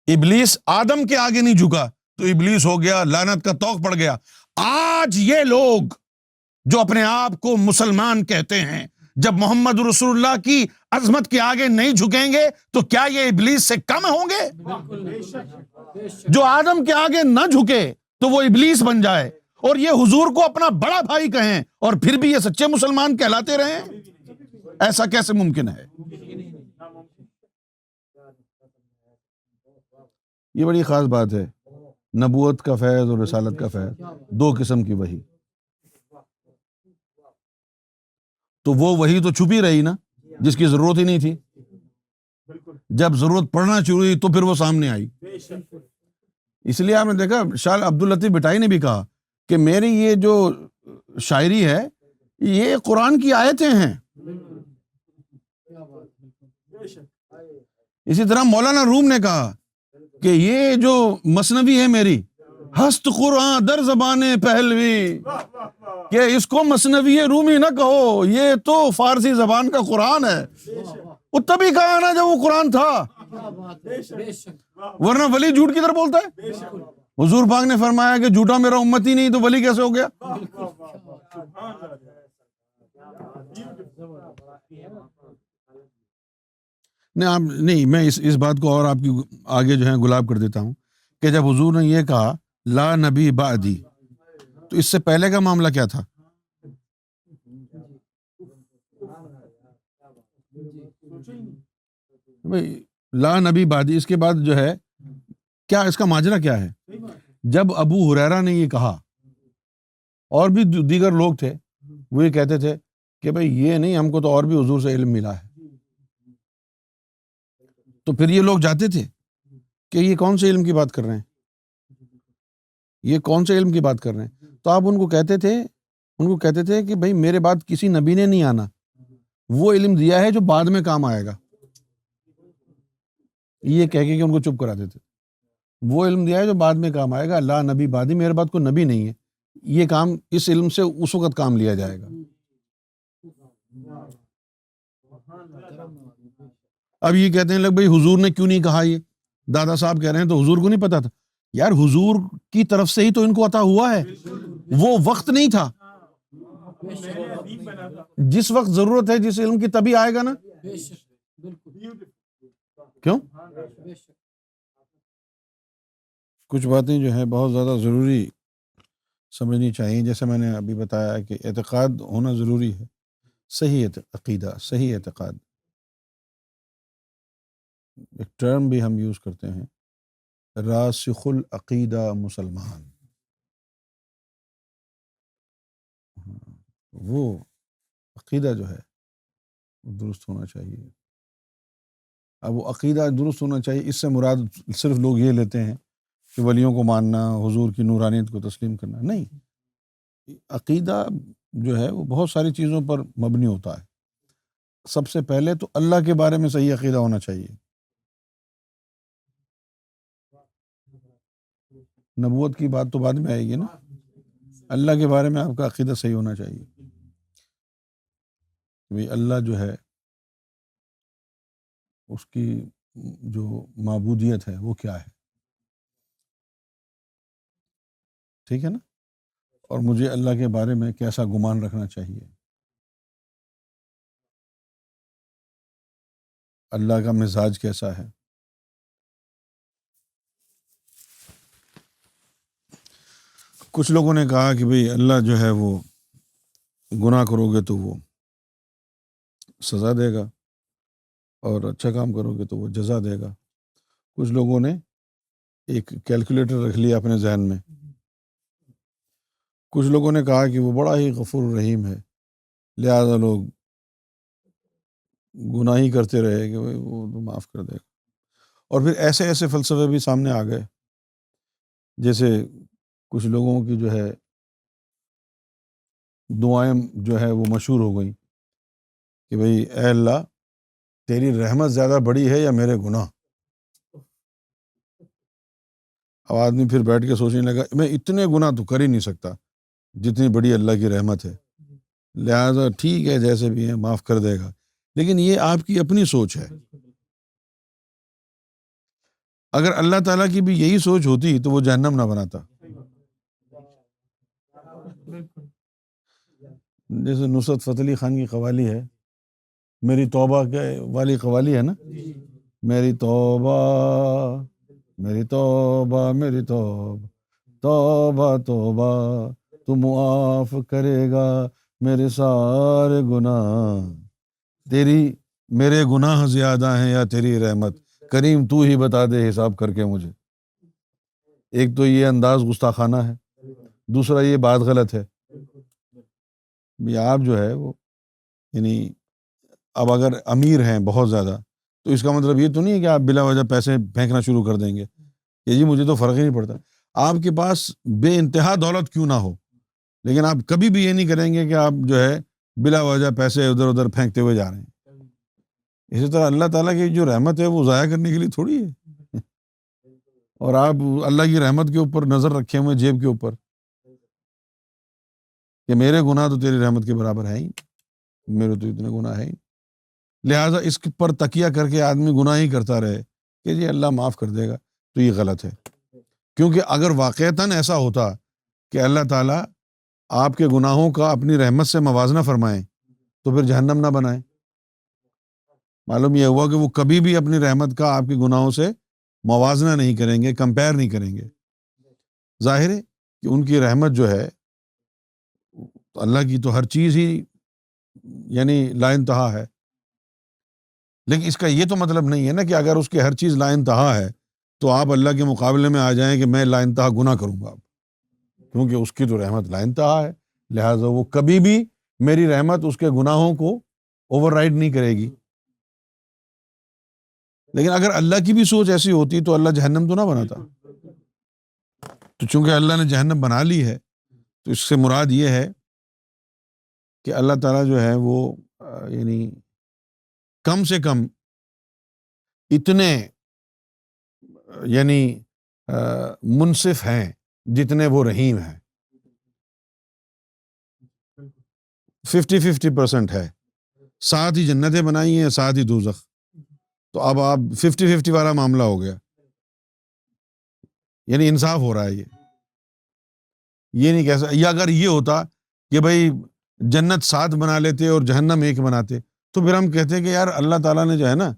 ابلیس آدم کے آگے نہیں جھکا تو ابلیس ہو گیا، لعنت کا طوق پڑ گیا. آج یہ لوگ جو اپنے آپ کو مسلمان کہتے ہیں، جب محمد رسول اللہ کی عظمت کے آگے نہیں جھکیں گے تو کیا یہ ابلیس سے کم ہوں گے؟ جو آدم کے آگے نہ جھکے تو وہ ابلیس بن جائے، اور یہ حضور کو اپنا بڑا بھائی کہیں اور پھر بھی یہ سچے مسلمان کہلاتے رہیں. ایسا کیسے ممکن ہے؟ یہ بڑی خاص بات ہے. نبوت کا فیض اور رسالت کا فیض، دو قسم کی وحی. تو وہ وحی تو چھپی رہی نا، جس کی ضرورت ہی نہیں تھی. جب ضرورت پڑنا شروع ہوئی تو پھر وہ سامنے آئی. اس لیے آپ نے دیکھا شاہ عبداللطیف بٹائی نے بھی کہا کہ میری یہ جو شاعری ہے یہ قرآن کی آیتیں ہیں. اسی طرح مولانا روم نے کہا کہ یہ جو مثنوی ہے میری، ہست قرآن در زبان پہلوی، کہ اس کو مثنوی رومی نہ کہو، یہ تو فارسی زبان کا قرآن ہے. وہ تبھی کہا نا جب وہ قرآن تھا، ورنہ ولی جھوٹ کدھر بولتا ہے؟ حضور پاک نے فرمایا کہ جھوٹا میرا امتی نہیں تو ولی کیسے ہو گیا؟ نہیں آپ نہیں، میں اس بات کو اور آپ کی آگے جو ہے گلاب کر دیتا ہوں کہ جب حضور نے یہ کہا لا نبی بعدی، تو اس سے پہلے کا معاملہ کیا تھا؟ بھائی لا نبی بعدی، اس کے بعد جو ہے کیا اس کا ماجرا کیا ہے؟ جب ابو ہریرہ نے یہ کہا، اور بھی دیگر لوگ تھے، وہ یہ کہتے تھے کہ بھائی یہ نہیں، ہم کو تو اور بھی حضور سے علم ملا ہے. تو پھر یہ لوگ جاتے تھے کہ یہ کون سے علم کی بات کر رہے ہیں، یہ کون سے علم کی بات کر رہے ہیں. تو آپ ان کو کہتے تھے کہ بھائی میرے بعد کسی نبی نے نہیں آنا، وہ علم دیا ہے جو بعد میں کام آئے گا. یہ کہہ کے کہ ان کو چپ کرا دیتے، وہ علم دیا ہے جو بعد میں کام آئے گا. اللہ نبی بعدی، میرے بعد کوئی نبی نہیں ہے، یہ کام اس علم سے اس وقت کام لیا جائے گا. اب یہ کہتے ہیں لوگ بھائی حضور نے کیوں نہیں کہا، یہ دادا صاحب کہہ رہے ہیں تو حضور کو نہیں پتا تھا. یار حضور کی طرف سے ہی تو ان کو عطا ہوا ہے، وہ وقت نہیں تھا. جس وقت ضرورت ہے جس علم کی تبھی آئے گا نا. کیوں؟ کچھ باتیں جو ہیں بہت زیادہ ضروری سمجھنی چاہیے. جیسے میں نے ابھی بتایا کہ اعتقاد ہونا ضروری ہے، صحیح عقیدہ، صحیح اعتقاد. ایک ٹرم بھی ہم یوز کرتے ہیں، راسخ العقیدہ مسلمان. وہ عقیدہ جو ہے وہ درست ہونا چاہیے. اب وہ عقیدہ درست ہونا چاہیے، اس سے مراد صرف لوگ یہ لیتے ہیں کہ ولیوں کو ماننا، حضور کی نورانیت کو تسلیم کرنا. نہیں، عقیدہ جو ہے وہ بہت ساری چیزوں پر مبنی ہوتا ہے. سب سے پہلے تو اللہ کے بارے میں صحیح عقیدہ ہونا چاہیے. نبوت کی بات تو بعد میں آئے گی نا. اللہ کے بارے میں آپ کا عقیدہ صحیح ہونا چاہیے. بھئی اللہ جو ہے اس کی جو معبودیت ہے وہ کیا ہے، ٹھیک ہے نا. اور مجھے اللہ کے بارے میں کیسا گمان رکھنا چاہیے، اللہ کا مزاج کیسا ہے. کچھ لوگوں نے کہا کہ بھئی اللہ جو ہے وہ گناہ کرو گے تو وہ سزا دے گا، اور اچھا کام کرو گے تو وہ جزا دے گا. کچھ لوگوں نے ایک کیلکولیٹر رکھ لیا اپنے ذہن میں. کچھ لوگوں نے کہا کہ وہ بڑا ہی غفور رحیم ہے، لہذا لوگ گناہ ہی کرتے رہے کہ وہ تو معاف کر دے گا. اور پھر ایسے ایسے فلسفے بھی سامنے آ گئے، جیسے کچھ لوگوں کی جو ہے دعائیں جو ہے وہ مشہور ہو گئیں کہ بھئی اے اللہ تیری رحمت زیادہ بڑی ہے یا میرے گناہ. اب آدمی پھر بیٹھ کے سوچنے لگا میں اتنے گناہ تو کر ہی نہیں سکتا جتنی بڑی اللہ کی رحمت ہے، لہٰذا ٹھیک ہے جیسے بھی ہیں معاف کر دے گا. لیکن یہ آپ کی اپنی سوچ ہے. اگر اللہ تعالیٰ کی بھی یہی سوچ ہوتی تو وہ جہنم نہ بناتا. جیسے نصرت فتح علی خان کی قوالی ہے، میری توبہ کے والی قوالی ہے نا، میری توبہ میری توبہ میری توبہ توبہ توبہ تو معاف کرے گا میرے سارے گناہ، تیری میرے گناہ زیادہ ہیں یا تیری رحمت، کریم تو ہی بتا دے حساب کر کے مجھے. ایک تو یہ انداز گستاخانہ ہے، دوسرا یہ بات غلط ہے. آپ جو ہے وہ یعنی اب اگر امیر ہیں بہت زیادہ تو اس کا مطلب یہ تو نہیں ہے کہ آپ بلا وجہ پیسے پھینکنا شروع کر دیں گے کہ جی مجھے تو فرق ہی نہیں پڑتا. آپ کے پاس بے انتہا دولت کیوں نہ ہو، لیکن آپ کبھی بھی یہ نہیں کریں گے کہ آپ جو ہے بلا وجہ پیسے ادھر ادھر پھینکتے ہوئے جا رہے ہیں. اسی طرح اللہ تعالیٰ کی جو رحمت ہے وہ ضائع کرنے کے لیے تھوڑی ہے. اور آپ اللہ کی رحمت کے اوپر نظر رکھے ہوئے جیب کے اوپر کہ میرے گناہ تو تیری رحمت کے برابر ہے ہی، میرے تو اتنے گناہ ہے ہی. لہٰذا اس پر تکیہ کر کے آدمی گناہ ہی کرتا رہے کہ جی اللہ معاف کر دے گا، تو یہ غلط ہے. کیونکہ اگر واقعتاً ایسا ہوتا کہ اللہ تعالیٰ آپ کے گناہوں کا اپنی رحمت سے موازنہ فرمائیں تو پھر جہنم نہ بنائیں. معلوم یہ ہوا کہ وہ کبھی بھی اپنی رحمت کا آپ کے گناہوں سے موازنہ نہیں کریں گے، کمپیئر نہیں کریں گے۔ ظاہر ہے کہ ان کی رحمت جو ہے، اللہ کی تو ہر چیز ہی یعنی لا انتہا ہے، لیکن اس کا یہ تو مطلب نہیں ہے نا کہ اگر اس کی ہر چیز لا انتہا ہے تو آپ اللہ کے مقابلے میں آ جائیں کہ میں لا انتہا گناہ کروں گا، کیونکہ اس کی تو رحمت لا انتہا ہے، لہٰذا وہ کبھی بھی میری رحمت اس کے گناہوں کو اوور رائڈ نہیں کرے گی۔ لیکن اگر اللہ کی بھی سوچ ایسی ہوتی تو اللہ جہنم تو نہ بناتا، تو چونکہ اللہ نے جہنم بنا لی ہے تو اس سے مراد یہ ہے کہ اللہ تعالیٰ جو ہے وہ یعنی کم سے کم اتنے یعنی منصف ہیں جتنے وہ رحیم ہیں، 50-50% ہے، ساتھ ہی جنتیں بنائی ہیں، ساتھ ہی دوزخ، تو اب آپ 50-50 والا معاملہ ہو گیا، یعنی انصاف ہو رہا ہے۔ یہ نہیں کہہ سکتا، یا اگر یہ ہوتا کہ بھائی جنت 7 بنا لیتے اور جہنم 1 بناتے تو پھر ہم کہتے ہیں کہ یار اللہ تعالیٰ نے جو ہے نا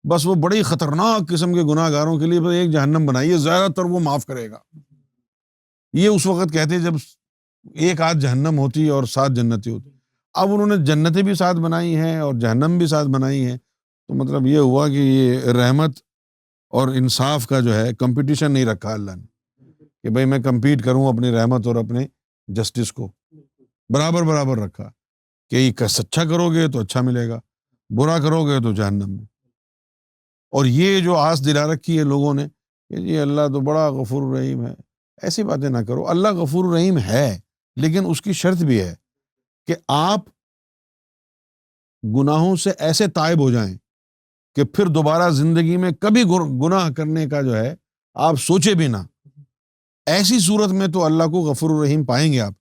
بس وہ بڑی خطرناک قسم کے گناہ گاروں کے لیے بس ایک جہنم بنائی ہے، زیادہ تر وہ معاف کرے گا۔ یہ اس وقت کہتے جب 1 آدھ جہنم ہوتی اور 7 جنتیں ہوتی، اب انہوں نے جنتیں بھی 7 بنائی ہیں اور جہنم بھی 7 بنائی ہیں، تو مطلب یہ ہوا کہ یہ رحمت اور انصاف کا جو ہے کمپٹیشن نہیں رکھا اللہ نے کہ بھئی میں کمپیٹ کروں اپنی رحمت اور اپنے جسٹس کو، برابر برابر رکھا کہ یہ اچھا کرو گے تو اچھا ملے گا، برا کرو گے تو جہنم میں۔ اور یہ جو آس دلا رکھی ہے لوگوں نے کہ جی اللہ تو بڑا غفور الرحیم ہے، ایسی باتیں نہ کرو، اللہ غفور الرحیم ہے، لیکن اس کی شرط بھی ہے کہ آپ گناہوں سے ایسے تائب ہو جائیں کہ پھر دوبارہ زندگی میں کبھی گناہ کرنے کا جو ہے آپ سوچے بھی نہ، ایسی صورت میں تو اللہ کو غفور الرحیم پائیں گے آپ۔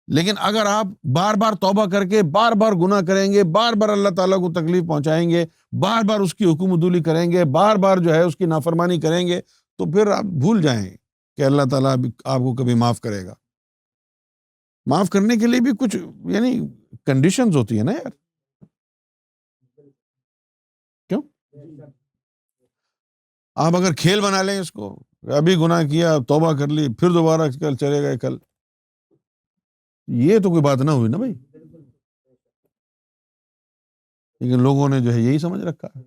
لیکن اگر آپ بار بار توبہ کر کے بار بار گناہ کریں گے، بار بار اللہ تعالیٰ کو تکلیف پہنچائیں گے، بار بار اس کی حکم عدولی کریں گے، بار بار جو ہے اس کی نافرمانی کریں گے، تو پھر آپ بھول جائیں کہ اللہ تعالیٰ آپ کو کبھی معاف کرے گا۔ معاف کرنے کے لیے بھی کچھ یعنی کنڈیشنز ہوتی ہیں نا یار، کیوں؟ آپ اگر کھیل بنا لیں اس کو، ابھی گناہ کیا توبہ کر لی پھر دوبارہ کل چلے گئے کل، یہ تو کوئی بات نہ ہوئی نا بھائی۔ لیکن لوگوں نے جو ہے یہی سمجھ رکھا ہے،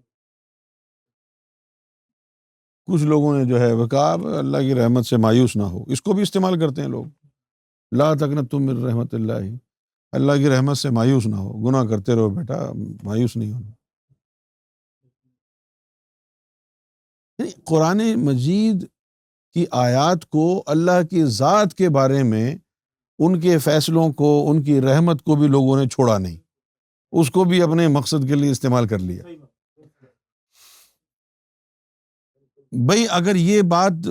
کچھ لوگوں نے جو ہے وہ کہا اللہ کی رحمت سے مایوس نہ ہو، اس کو بھی استعمال کرتے ہیں لوگ، لا تقنطوا من رحمت اللہ، اللہ کی رحمت سے مایوس نہ ہو، گناہ کرتے رہو بیٹا، مایوس نہیں ہونا۔ یعنی قرآن مجید کی آیات کو اللہ کی ذات کے بارے میں، ان کے فیصلوں کو، ان کی رحمت کو بھی لوگوں نے چھوڑا نہیں، اس کو بھی اپنے مقصد کے لیے استعمال کر لیا۔ بھئی اگر یہ بات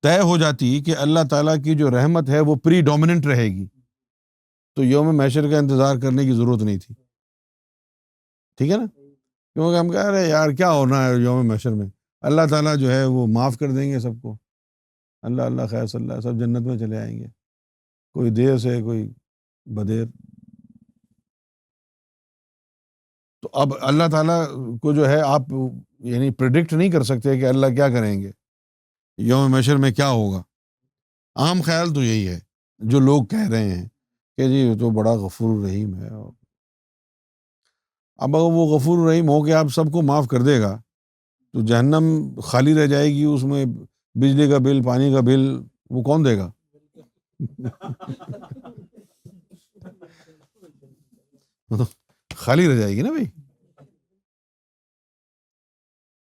طے ہو جاتی کہ اللہ تعالیٰ کی جو رحمت ہے وہ پری ڈومیننٹ رہے گی تو یوم محشر کا انتظار کرنے کی ضرورت نہیں تھی، ٹھیک ہے نا؟ کیونکہ ہم کہہ رہے ہیں یار کیا ہونا ہے یوم محشر میں، اللہ تعالیٰ جو ہے وہ معاف کر دیں گے سب کو، اللہ اللہ خیر صلی اللہ، سب جنت میں چلے آئیں گے، کوئی دیر سے کوئی بدیر۔ تو اب اللہ تعالیٰ کو جو ہے آپ یعنی پریڈکٹ نہیں کر سکتے کہ اللہ کیا کریں گے، یوم محشر میں کیا ہوگا۔ عام خیال تو یہی ہے جو لوگ کہہ رہے ہیں کہ جی یہ تو بڑا غفور الرحیم ہے، اب اگر وہ غفور الرحیم ہو کے آپ سب کو معاف کر دے گا تو جہنم خالی رہ جائے گی، اس میں بجلی کا بل، پانی کا بل وہ کون دے گا؟ خالی رہ جائے گی نا بھائی۔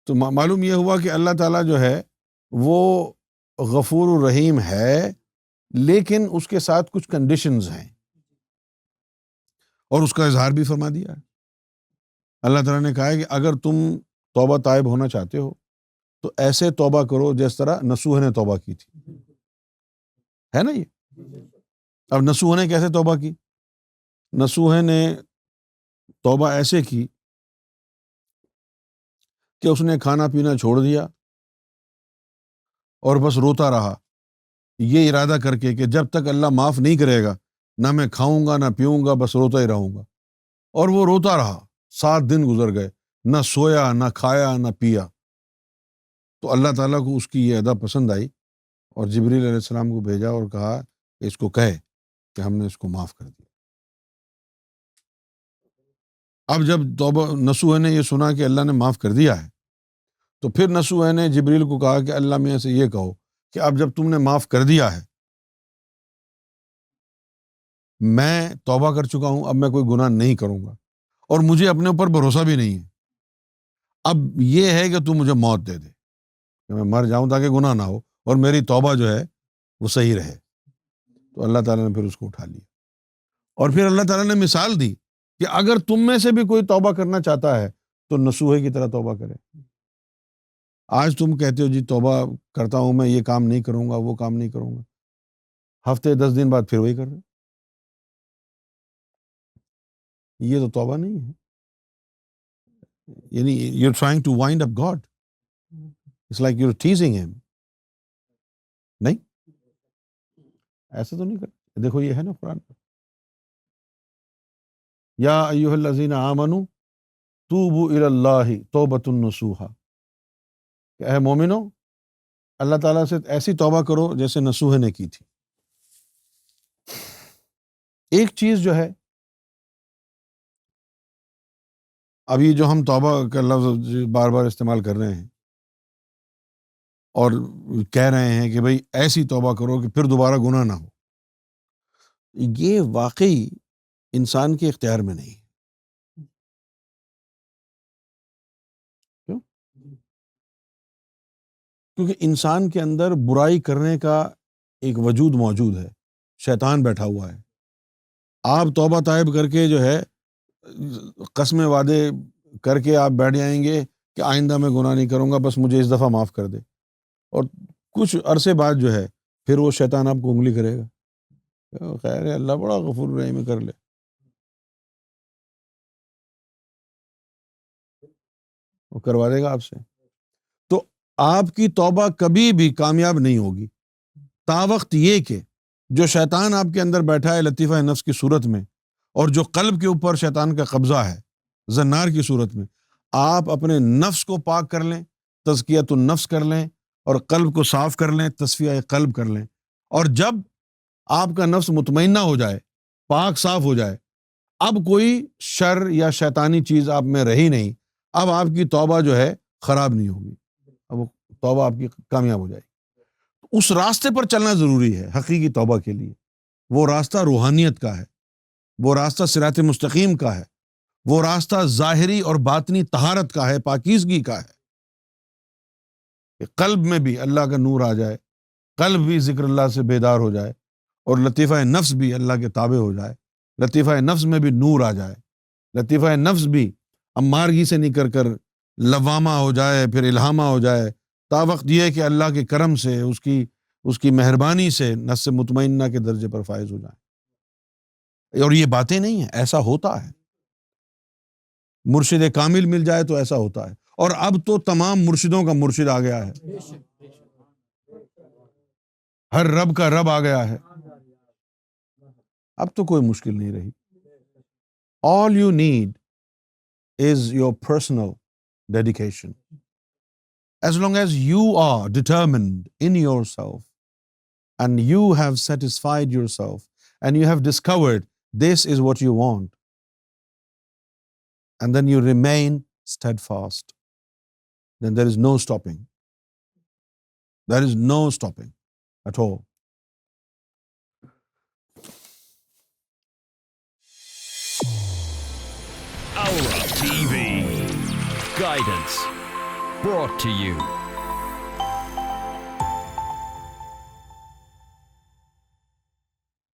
تو معلوم یہ ہوا کہ اللہ تعالیٰ جو ہے وہ غفور الرحیم ہے، لیکن اس کے ساتھ کچھ کنڈیشنز ہیں، اور اس کا اظہار بھی فرما دیا ہے۔ اللہ تعالیٰ نے کہا ہے کہ اگر تم توبہ تائب ہونا چاہتے ہو تو ایسے توبہ کرو جس طرح نصوح نے توبہ کی تھی، ہے نا یہ؟ اب نصوح نے کیسے توبہ کی؟ نصوح نے توبہ ایسے کی کہ اس نے کھانا پینا چھوڑ دیا اور بس روتا رہا، یہ ارادہ کر کے کہ جب تک اللہ معاف نہیں کرے گا نہ میں کھاؤں گا نہ پیوں گا، بس روتا ہی رہوں گا، اور وہ روتا رہا، 7 دن گزر گئے، نہ سویا، نہ کھایا، نہ پیا۔ تو اللہ تعالیٰ کو اس کی یہ ادا پسند آئی اور جبریل علیہ السلام کو بھیجا اور کہا کہ اس کو کہے کہ ہم نے اس کو معاف کر دیا۔ اب جب توبہ نصوح نے یہ سنا کہ اللہ نے معاف کر دیا ہے، تو پھر نصوح نے جبریل کو کہا کہ اللہ میاں سے یہ کہو کہ اب جب تم نے معاف کر دیا ہے، میں توبہ کر چکا ہوں، اب میں کوئی گناہ نہیں کروں گا اور مجھے اپنے اوپر بھروسہ بھی نہیں ہے۔ اب یہ ہے کہ تو مجھے موت دے دے کہ میں مر جاؤں تاکہ گناہ نہ ہو اور میری توبہ جو ہے وہ صحیح رہے۔ تو اللہ تعالیٰ نے پھر اس کو اٹھا لیا اور پھر اللہ تعالیٰ نے مثال دی کہ اگر تم میں سے بھی کوئی توبہ کرنا چاہتا ہے تو نصوحے کی طرح توبہ کرے۔ آج تم کہتے ہو جی توبہ کرتا ہوں میں، یہ کام نہیں کروں گا، وہ کام نہیں کروں گا، ہفتے 10 دن بعد پھر وہی کر رہے، یہ تو توبہ نہیں ہے۔ یعنی you're trying to wind up God. It's like you're teasing him. نہیں، ایسا تو نہیں کرتے۔ دیکھو یہ ہے نا قرآن پر، یا ایھا الذین آمنوا توبوا الی اللہ توبۃ نصوحا، کہ اے مومنو اللہ تعالیٰ سے ایسی توبہ کرو جیسے نصوح نے کی تھی۔ ایک چیز جو ہے، ابھی جو ہم توبہ کا لفظ بار بار استعمال کر رہے ہیں اور کہہ رہے ہیں کہ بھئی ایسی توبہ کرو کہ پھر دوبارہ گناہ نہ ہو، یہ واقعی انسان کے اختیار میں نہیں۔ کیوں؟ کیونکہ انسان کے اندر برائی کرنے کا ایک وجود موجود ہے، شیطان بیٹھا ہوا ہے۔ آپ توبہ طائب کر کے جو ہے قسم وعدے کر کے آپ بیٹھ جائیں گے کہ آئندہ میں گناہ نہیں کروں گا، بس مجھے اس دفعہ معاف کر دے، اور کچھ عرصے بعد جو ہے پھر وہ شیطان آپ کو انگلی کرے گا، خیر ہے اللہ بڑا غفور رحیم ہے، کر لے، وہ کروا دے گا آپ سے۔ تو آپ کی توبہ کبھی بھی کامیاب نہیں ہوگی تا وقت یہ کہ جو شیطان آپ کے اندر بیٹھا ہے لطیفہ نفس کی صورت میں، اور جو قلب کے اوپر شیطان کا قبضہ ہے زنار کی صورت میں، آپ اپنے نفس کو پاک کر لیں، تزکیۃ النفس کر لیں، اور قلب کو صاف کر لیں، تصفیہ قلب کر لیں، اور جب آپ کا نفس مطمئنہ ہو جائے، پاک صاف ہو جائے، اب کوئی شر یا شیطانی چیز آپ میں رہی نہیں، اب آپ کی توبہ جو ہے خراب نہیں ہوگی، اب وہ توبہ آپ کی کامیاب ہو جائے گی۔ اس راستے پر چلنا ضروری ہے حقیقی توبہ کے لیے۔ وہ راستہ روحانیت کا ہے، وہ راستہ صراط مستقیم کا ہے، وہ راستہ ظاہری اور باطنی طہارت کا ہے، پاکیزگی کا ہے، کہ قلب میں بھی اللہ کا نور آ جائے، قلب بھی ذکر اللہ سے بیدار ہو جائے، اور لطیفہ نفس بھی اللہ کے تابع ہو جائے، لطیفہ نفس میں بھی نور آ جائے، لطیفہ نفس بھی امارگی سے نکل کر لوامہ ہو جائے، پھر الہامہ ہو جائے، تا وقت یہ کہ اللہ کے کرم سے، اس کی مہربانی سے نفس مطمئنہ کے درجے پر فائز ہو جائے۔ اور یہ باتیں نہیں ہیں، ایسا ہوتا ہے، مرشد کامل مل جائے تو ایسا ہوتا ہے، اور اب تو تمام مرشدوں کا مرشد آ گیا ہے، ہر رب کا رب آ گیا ہے، اب تو کوئی مشکل نہیں رہی۔ All you need is your personal dedication. As long as you are determined in yourself and you have satisfied yourself and you have discovered this is what you want, and then you remain steadfast, then there is no stopping. There is no stopping at all. Aura TV. Guidance. Brought to you